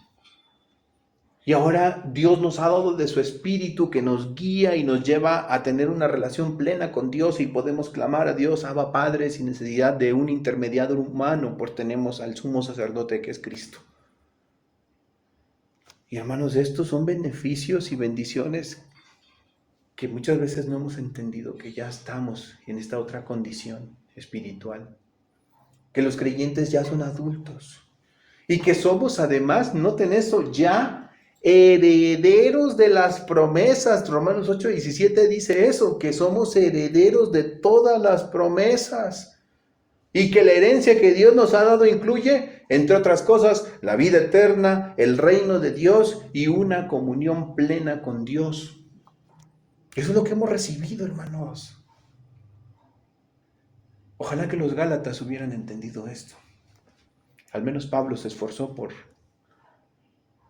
Y ahora Dios nos ha dado de su Espíritu que nos guía y nos lleva a tener una relación plena con Dios y podemos clamar a Dios, Abba Padre, sin necesidad de un intermediario humano, porque tenemos al sumo sacerdote que es Cristo. Y hermanos, estos son beneficios y bendiciones que muchas veces no hemos entendido, que ya estamos en esta otra condición espiritual, que los creyentes ya son adultos y que somos además, noten eso, ya herederos de las promesas. Romanos 8:17 dice eso, que somos herederos de todas las promesas y que la herencia que Dios nos ha dado incluye, entre otras cosas, la vida eterna, el reino de Dios y una comunión plena con Dios. Eso es lo que hemos recibido, hermanos. Ojalá que los Gálatas hubieran entendido esto. Al menos Pablo se esforzó por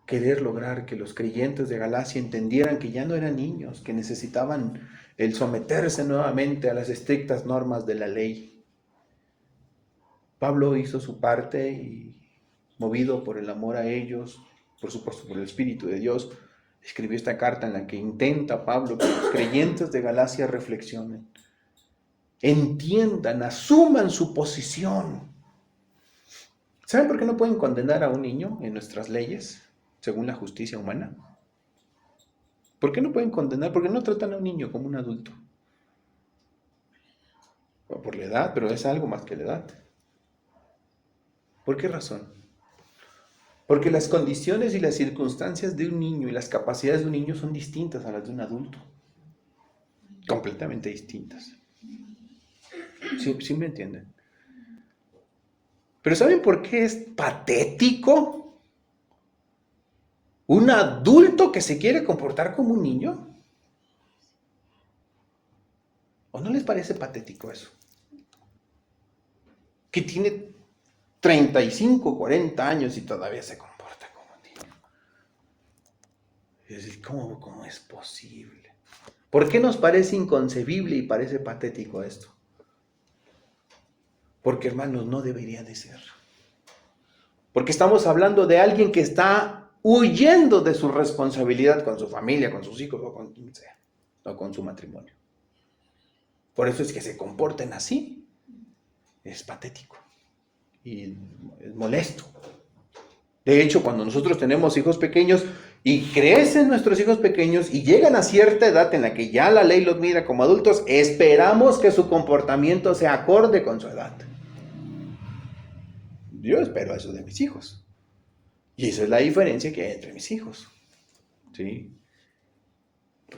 querer lograr que los creyentes de Galacia entendieran que ya no eran niños, que necesitaban el someterse nuevamente a las estrictas normas de la ley. Pablo hizo su parte y, movido por el amor a ellos, por supuesto por el Espíritu de Dios, escribió esta carta en la que intenta Pablo que los creyentes de Galacia reflexionen, entiendan, asuman su posición. ¿Saben por qué no pueden condenar a un niño en nuestras leyes, según la justicia humana? ¿Por qué no pueden condenar? Porque no tratan a un niño como un adulto. O por la edad, pero es algo más que la edad. ¿Por qué razón? Porque las condiciones y las circunstancias de un niño y las capacidades de un niño son distintas a las de un adulto. Completamente distintas. ¿Sí me entienden? Pero ¿saben por qué es patético un adulto que se quiere comportar como un niño? ¿O no les parece patético eso? Que tiene 35, 40 años y todavía se comporta como un niño. Es decir, ¿cómo es posible? ¿Por qué nos parece inconcebible y parece patético esto? Porque, hermanos, no debería de ser. Porque estamos hablando de alguien que está huyendo de su responsabilidad con su familia, con sus hijos o con quien sea, o con su matrimonio. Por eso es que se comporten así. Es patético y es molesto. De hecho, cuando nosotros tenemos hijos pequeños y crecen nuestros hijos pequeños y llegan a cierta edad en la que ya la ley los mira como adultos, esperamos que su comportamiento sea acorde con su edad. Yo espero eso de mis hijos. Y esa es la diferencia que hay entre mis hijos. ¿Sí?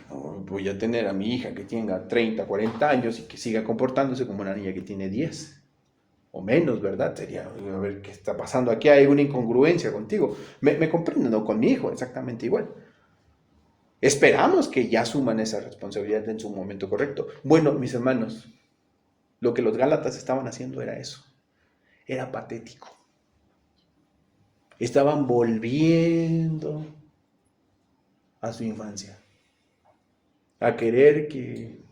No voy a tener a mi hija que tenga 30, 40 años y que siga comportándose como una niña que tiene 10. O menos, ¿verdad? Sería, a ver, ¿qué está pasando aquí? Hay una incongruencia contigo. Me comprenden, ¿no? Con mi hijo, exactamente igual. Esperamos que ya asuman esa responsabilidad en su momento correcto. Bueno, mis hermanos, lo que los Gálatas estaban haciendo era eso. Era patético. Estaban volviendo a su infancia, a querer que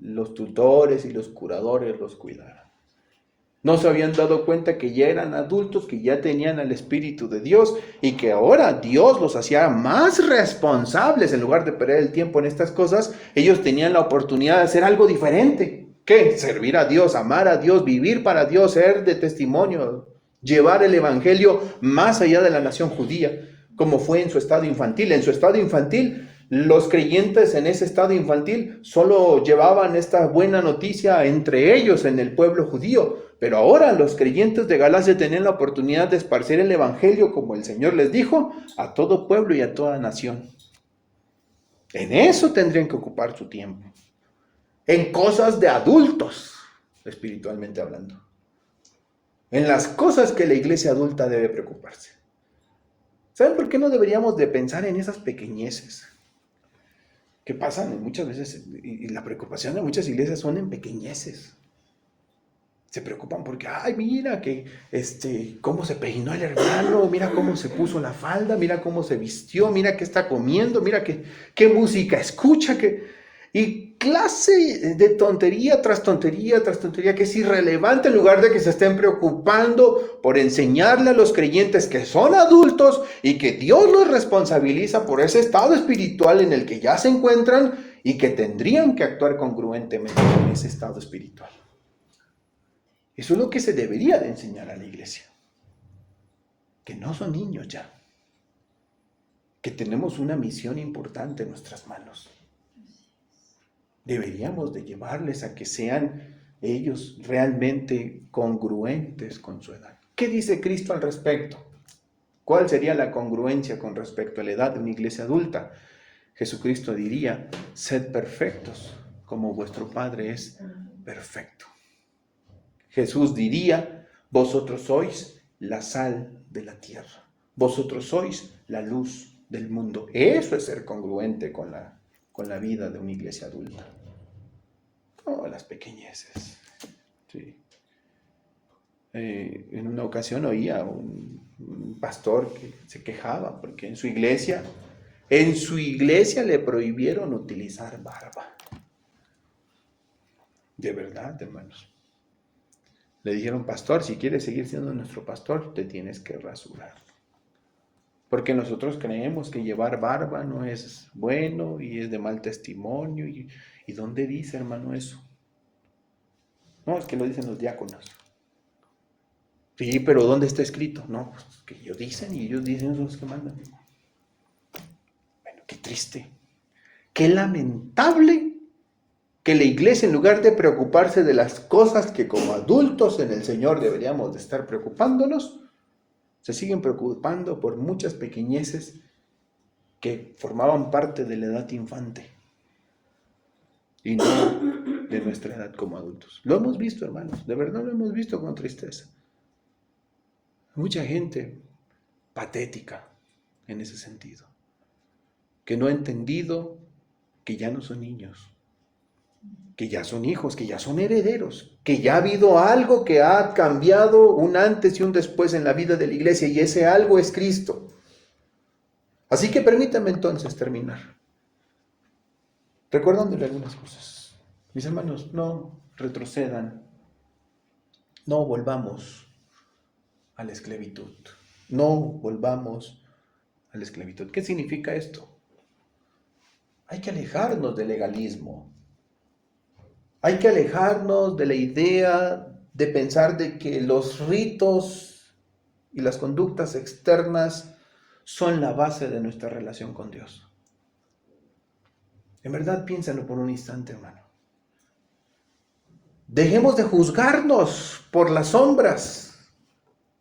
los tutores y los curadores los cuidaran. No se habían dado cuenta que ya eran adultos, que ya tenían al Espíritu de Dios y que ahora Dios los hacía más responsables. En lugar de perder el tiempo en estas cosas, ellos tenían la oportunidad de hacer algo diferente. ¿Qué? Servir a Dios, amar a Dios, vivir para Dios, ser de testimonio, llevar el Evangelio más allá de la nación judía, como fue en su estado infantil. En su estado infantil, los creyentes en ese estado infantil solo llevaban esta buena noticia entre ellos en el pueblo judío. Pero ahora los creyentes de Galacia tenían la oportunidad de esparcir el Evangelio, como el Señor les dijo, a todo pueblo y a toda nación. En eso tendrían que ocupar su tiempo. En cosas de adultos, espiritualmente hablando. En las cosas que la iglesia adulta debe preocuparse. ¿Saben por qué no deberíamos de pensar en esas pequeñeces que pasan muchas veces? Y la preocupación de muchas iglesias son en pequeñeces. Se preocupan porque, ay, mira que, cómo se peinó el hermano, mira cómo se puso la falda, mira cómo se vistió, mira qué está comiendo, mira qué música escucha, y clase de tontería tras tontería tras tontería que es irrelevante, en lugar de que se estén preocupando por enseñarle a los creyentes que son adultos y que Dios los responsabiliza por ese estado espiritual en el que ya se encuentran y que tendrían que actuar congruentemente con ese estado espiritual. Eso es lo que se debería de enseñar a la iglesia. Que no son niños ya. Que tenemos una misión importante en nuestras manos. Deberíamos de llevarles a que sean ellos realmente congruentes con su edad. ¿Qué dice Cristo al respecto? ¿Cuál sería la congruencia con respecto a la edad de una iglesia adulta? Jesucristo diría, sed perfectos como vuestro Padre es perfecto. Jesús diría, vosotros sois la sal de la tierra. Vosotros sois la luz del mundo. Eso es ser congruente con la vida de una iglesia adulta. No, las pequeñeces. Sí. En una ocasión oía un pastor que se quejaba porque en su iglesia le prohibieron utilizar barba. De verdad, hermanos. Le dijeron, pastor, si quieres seguir siendo nuestro pastor, te tienes que rasurar. Porque nosotros creemos que llevar barba no es bueno y es de mal testimonio. ¿Y dónde dice, hermano, eso? No, es que lo dicen los diáconos. Sí, pero ¿dónde está escrito? No, pues que ellos dicen y ellos dicen son los que mandan. Bueno, qué triste. Qué lamentable que la iglesia, en lugar de preocuparse de las cosas que como adultos en el Señor deberíamos de estar preocupándonos, se siguen preocupando por muchas pequeñeces que formaban parte de la edad infante y no de nuestra edad como adultos. Lo hemos visto, hermanos, de verdad lo hemos visto con tristeza. Mucha gente patética en ese sentido, que no ha entendido que ya no son niños, que ya son hijos, que ya son herederos, que ya ha habido algo que ha cambiado un antes y un después en la vida de la iglesia, y ese algo es Cristo. Así que permítanme entonces terminar recordándole algunas cosas. Mis hermanos, no retrocedan, no volvamos a la esclavitud, no volvamos a la esclavitud. ¿Qué significa esto? Hay que alejarnos del legalismo. Hay que alejarnos de la idea de pensar de que los ritos y las conductas externas son la base de nuestra relación con Dios. En verdad, piénsenlo por un instante, hermano. Dejemos de juzgarnos por las sombras,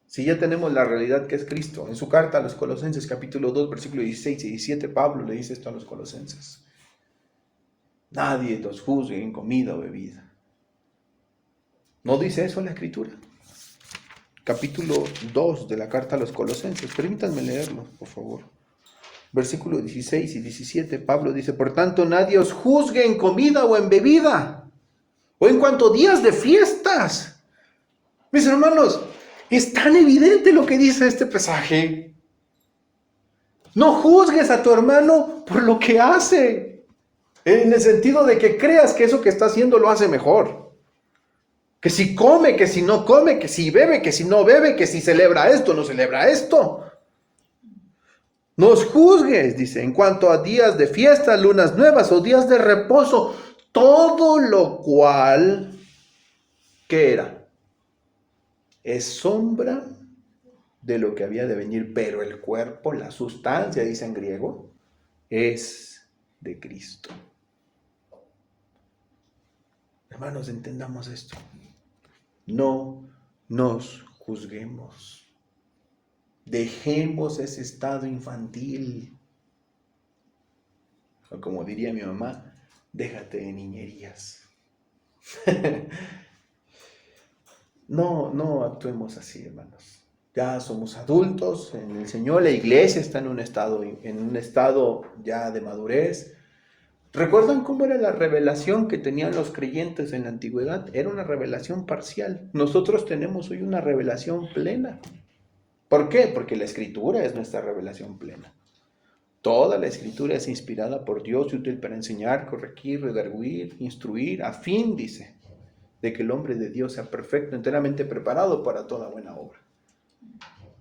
si ya tenemos la realidad que es Cristo. En su carta a los Colosenses, capítulo 2, versículo 16 y 17, Pablo le dice esto a los colosenses. Nadie los juzgue en comida o bebida. ¿No dice eso la Escritura? Capítulo 2 de la carta a los Colosenses. Permítanme leerlo, por favor. Versículo 16 y 17, Pablo dice, por tanto, nadie os juzgue en comida o en bebida, o en cuanto a días de fiestas. Mis hermanos, es tan evidente lo que dice este pasaje. No juzgues a tu hermano por lo que hace, en el sentido de que creas que eso que está haciendo lo hace mejor. Que si come, que si no come, que si bebe, que si no bebe, que si celebra esto, no celebra esto. Nos juzgues, dice, en cuanto a días de fiesta, lunas nuevas o días de reposo, todo lo cual, ¿qué era? Es sombra de lo que había de venir, pero el cuerpo, la sustancia, dice en griego, es de Cristo. Hermanos, entendamos esto. No nos juzguemos. Dejemos ese estado infantil. O como diría mi mamá, déjate de niñerías. No actuemos así, hermanos. Ya somos adultos en el Señor, la iglesia está en un estado ya de madurez. ¿Recuerdan cómo era la revelación que tenían los creyentes en la antigüedad? Era una revelación parcial. Nosotros tenemos hoy una revelación plena. ¿Por qué? Porque la Escritura es nuestra revelación plena. Toda la Escritura es inspirada por Dios y útil para enseñar, corregir, redarguir, instruir, a fin, dice, de que el hombre de Dios sea perfecto, enteramente preparado para toda buena obra.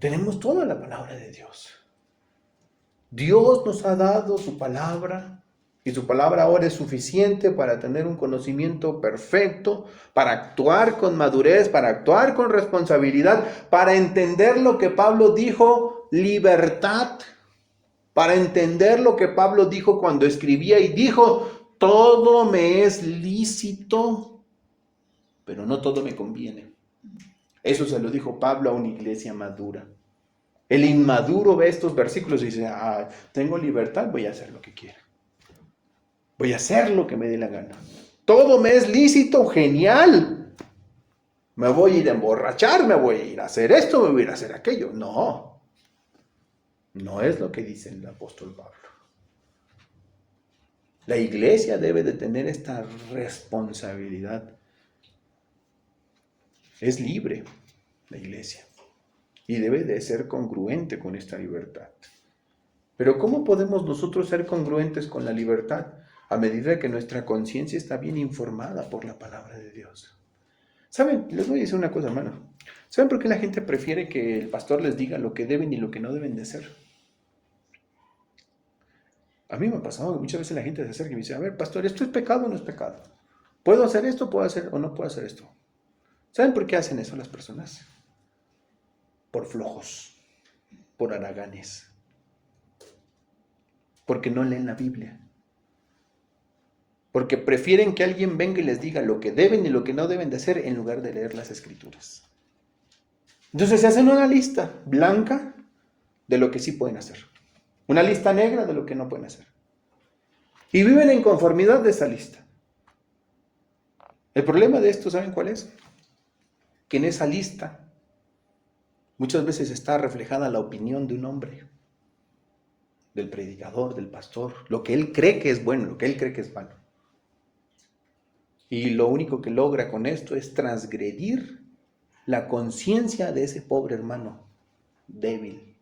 Tenemos toda la palabra de Dios. Dios nos ha dado su palabra y su palabra ahora es suficiente para tener un conocimiento perfecto, para actuar con madurez, para actuar con responsabilidad, para entender lo que Pablo dijo, libertad, para entender lo que Pablo dijo cuando escribía y dijo, todo me es lícito, pero no todo me conviene. Eso se lo dijo Pablo a una iglesia madura. El inmaduro ve estos versículos y dice, tengo libertad, voy a hacer lo que quiera. Voy a hacer lo que me dé la gana. Todo me es lícito, genial. Me voy a ir a emborrachar, me voy a ir a hacer esto, me voy a ir a hacer aquello. No es lo que dice el apóstol Pablo. La iglesia debe de tener esta responsabilidad. Es libre la iglesia y debe de ser congruente con esta libertad. Pero ¿cómo podemos nosotros ser congruentes con la libertad? A medida que nuestra conciencia está bien informada por la palabra de Dios. ¿Saben? Les voy a decir una cosa, hermano. ¿Saben por qué la gente prefiere que el pastor les diga lo que deben y lo que no deben de hacer? A mí me ha pasado que muchas veces la gente se acerca y me dice, a ver, pastor, ¿esto es pecado o no es pecado? ¿Puedo hacer esto, puedo hacer o no puedo hacer esto? ¿Saben por qué hacen eso las personas? Por flojos, por haraganes, porque no leen la Biblia. Porque prefieren que alguien venga y les diga lo que deben y lo que no deben de hacer en lugar de leer las Escrituras. Entonces se hacen una lista blanca de lo que sí pueden hacer. Una lista negra de lo que no pueden hacer. Y viven en conformidad de esa lista. El problema de esto, ¿saben cuál es? Que en esa lista muchas veces está reflejada la opinión de un hombre, del predicador, del pastor, lo que él cree que es bueno, lo que él cree que es malo. Y lo único que logra con esto es transgredir la conciencia de ese pobre hermano débil.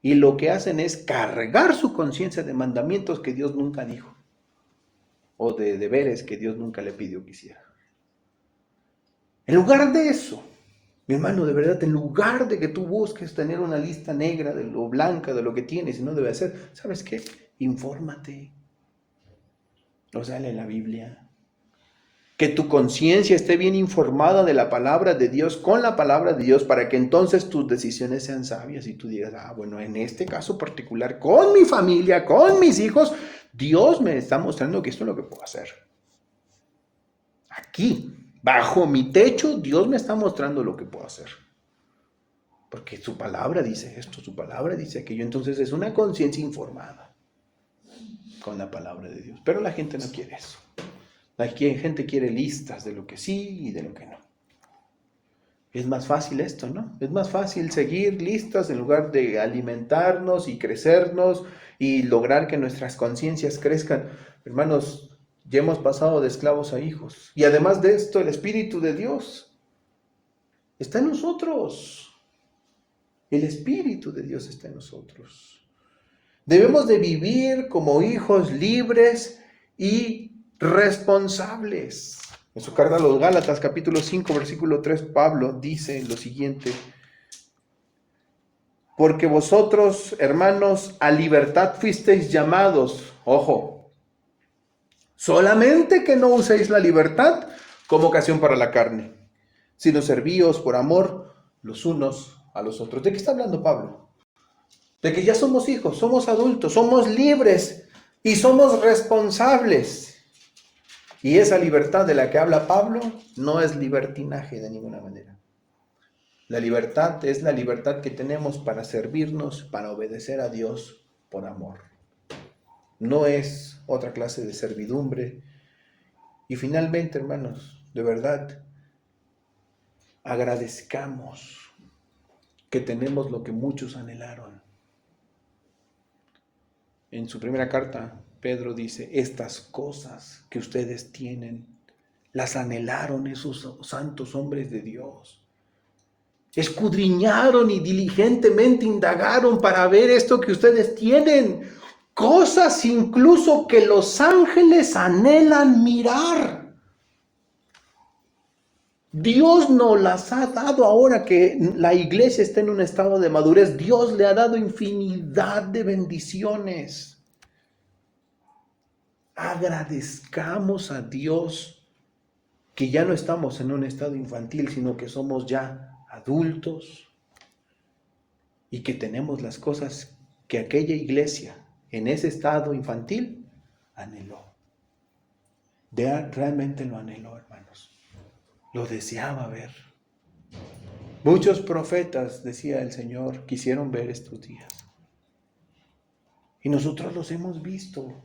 Y lo que hacen es cargar su conciencia de mandamientos que Dios nunca dijo, o de deberes que Dios nunca le pidió que hiciera. En lugar de eso, mi hermano, de verdad, en lugar de que tú busques tener una lista negra de lo blanca, de lo que tienes y no debe hacer, ¿sabes qué? Infórmate. O sea, lee la Biblia. Que tu conciencia esté bien informada de la palabra de Dios, con la palabra de Dios, para que entonces tus decisiones sean sabias y tú digas, bueno, en este caso particular, con mi familia, con mis hijos, Dios me está mostrando que esto es lo que puedo hacer. Aquí, bajo mi techo, Dios me está mostrando lo que puedo hacer. Porque su palabra dice esto, su palabra dice aquello. Entonces es una conciencia informada con la palabra de Dios. Pero la gente no quiere eso. La gente quiere listas de lo que sí y de lo que no. Es más fácil esto, ¿no? Es más fácil seguir listas en lugar de alimentarnos y crecernos y lograr que nuestras conciencias crezcan. Hermanos, ya hemos pasado de esclavos a hijos. Y además de esto, el Espíritu de Dios está en nosotros. El Espíritu de Dios está en nosotros. Debemos de vivir como hijos libres y responsables. En su carta a los Gálatas, capítulo 5, versículo 3, Pablo dice lo siguiente: porque vosotros, hermanos, a libertad fuisteis llamados. Ojo, solamente que no uséis la libertad como ocasión para la carne, sino servíos por amor los unos a los otros. ¿De qué está hablando Pablo? De que ya somos hijos, somos adultos, somos libres y somos responsables. Y esa libertad de la que habla Pablo no es libertinaje de ninguna manera. La libertad es la libertad que tenemos para servirnos, para obedecer a Dios por amor. No es otra clase de servidumbre. Y finalmente, hermanos, de verdad, agradezcamos que tenemos lo que muchos anhelaron. En su primera carta, Pedro dice: estas cosas que ustedes tienen, las anhelaron esos santos hombres de Dios. Escudriñaron y diligentemente indagaron para ver esto que ustedes tienen. Cosas incluso que los ángeles anhelan mirar. Dios nos las ha dado ahora que la iglesia está en un estado de madurez. Dios le ha dado infinidad de bendiciones. Agradezcamos a Dios que ya no estamos en un estado infantil, sino que somos ya adultos y que tenemos las cosas que aquella iglesia en ese estado infantil anheló. Realmente lo anheló, hermanos. Lo deseaba ver. Muchos profetas, decía el Señor, quisieron ver estos días. Y nosotros los hemos visto.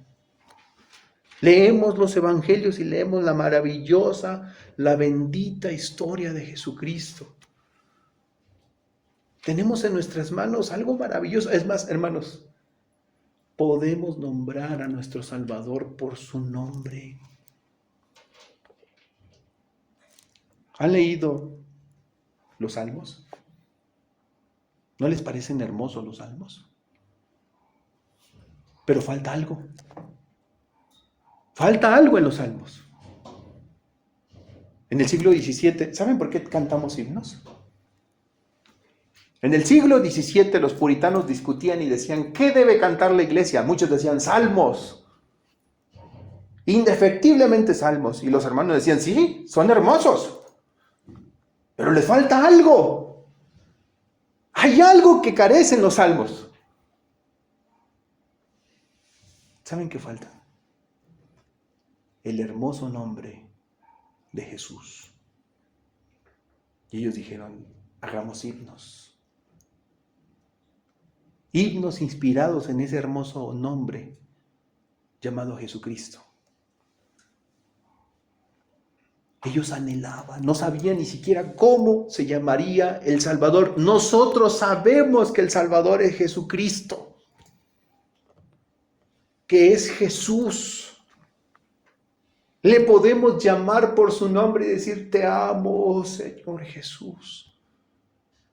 Leemos los evangelios y leemos la maravillosa, la bendita historia de Jesucristo. Tenemos en nuestras manos algo maravilloso. Es más, hermanos, podemos nombrar a nuestro Salvador por su nombre. ¿Han leído los salmos? ¿No les parecen hermosos los salmos? Pero falta algo. Falta algo en los salmos. En el siglo XVII, ¿saben por qué cantamos himnos? En el siglo XVII los puritanos discutían y decían: ¿qué debe cantar la iglesia? Muchos decían salmos. Indefectiblemente salmos. Y los hermanos decían: sí, son hermosos. Pero les falta algo. Hay algo que carecen los salmos. ¿Saben qué falta? El hermoso nombre de Jesús. Y ellos dijeron: hagamos himnos. Himnos inspirados en ese hermoso nombre llamado Jesucristo. Ellos anhelaban, no sabían ni siquiera cómo se llamaría el Salvador. Nosotros sabemos que el Salvador es Jesucristo, que es Jesús. Le podemos llamar por su nombre y decir: te amo, Señor Jesús.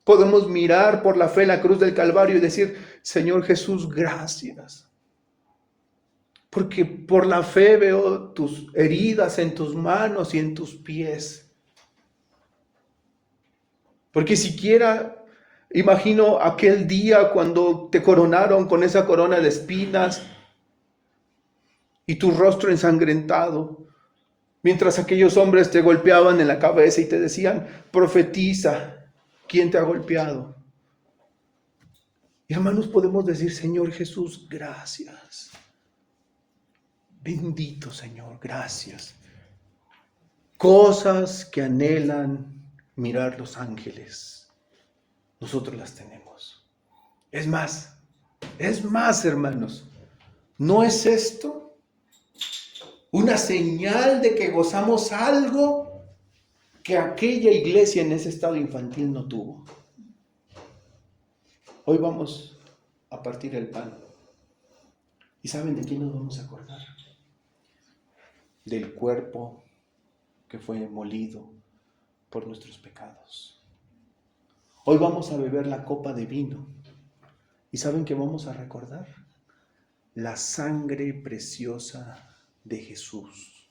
Podemos mirar por la fe la cruz del Calvario y decir: Señor Jesús, gracias. Porque por la fe veo tus heridas en tus manos y en tus pies. Porque siquiera imagino aquel día cuando te coronaron con esa corona de espinas y tu rostro ensangrentado, mientras aquellos hombres te golpeaban en la cabeza y te decían: profetiza, ¿quién te ha golpeado? Y hermanos, podemos decir: Señor Jesús, gracias. Bendito Señor, gracias. Cosas que anhelan mirar los ángeles, nosotros las tenemos. Es más, hermanos, ¿no es esto una señal de que gozamos algo que aquella iglesia en ese estado infantil no tuvo? Hoy vamos a partir el pan. ¿Y saben de quién nos vamos a acordar? Del cuerpo que fue molido por nuestros pecados. Hoy vamos a beber la copa de vino. ¿Y saben qué vamos a recordar? La sangre preciosa de Jesús.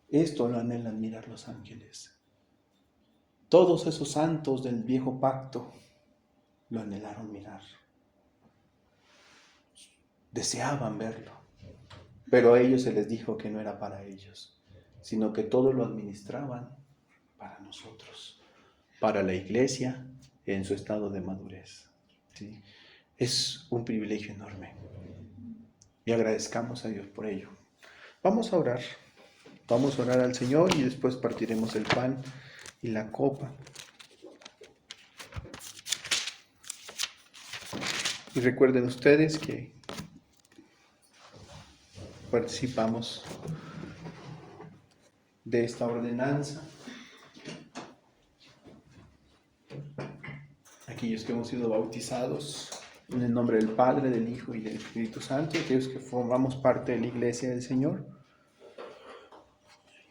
Esto lo anhelan mirar los ángeles. Todos esos santos del viejo pacto lo anhelaron mirar. Deseaban verlo, pero a ellos se les dijo que no era para ellos, sino que todo lo administraban para nosotros, para la iglesia en su estado de madurez. ¿Sí? Es un privilegio enorme y agradezcamos a Dios por ello. Vamos a orar al Señor y después partiremos el pan y la copa. Y recuerden ustedes que participamos de esta ordenanza. Aquellos que hemos sido bautizados en el nombre del Padre, del Hijo y del Espíritu Santo, aquellos que formamos parte de la Iglesia del Señor,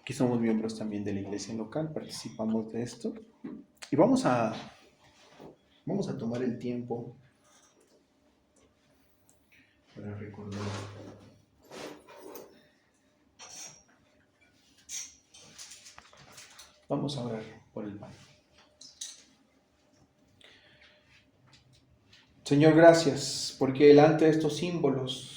que somos miembros también de la Iglesia local, participamos de esto. Y vamos a tomar el tiempo para recordar. Vamos a orar por el pan. Señor, gracias, porque delante de estos símbolos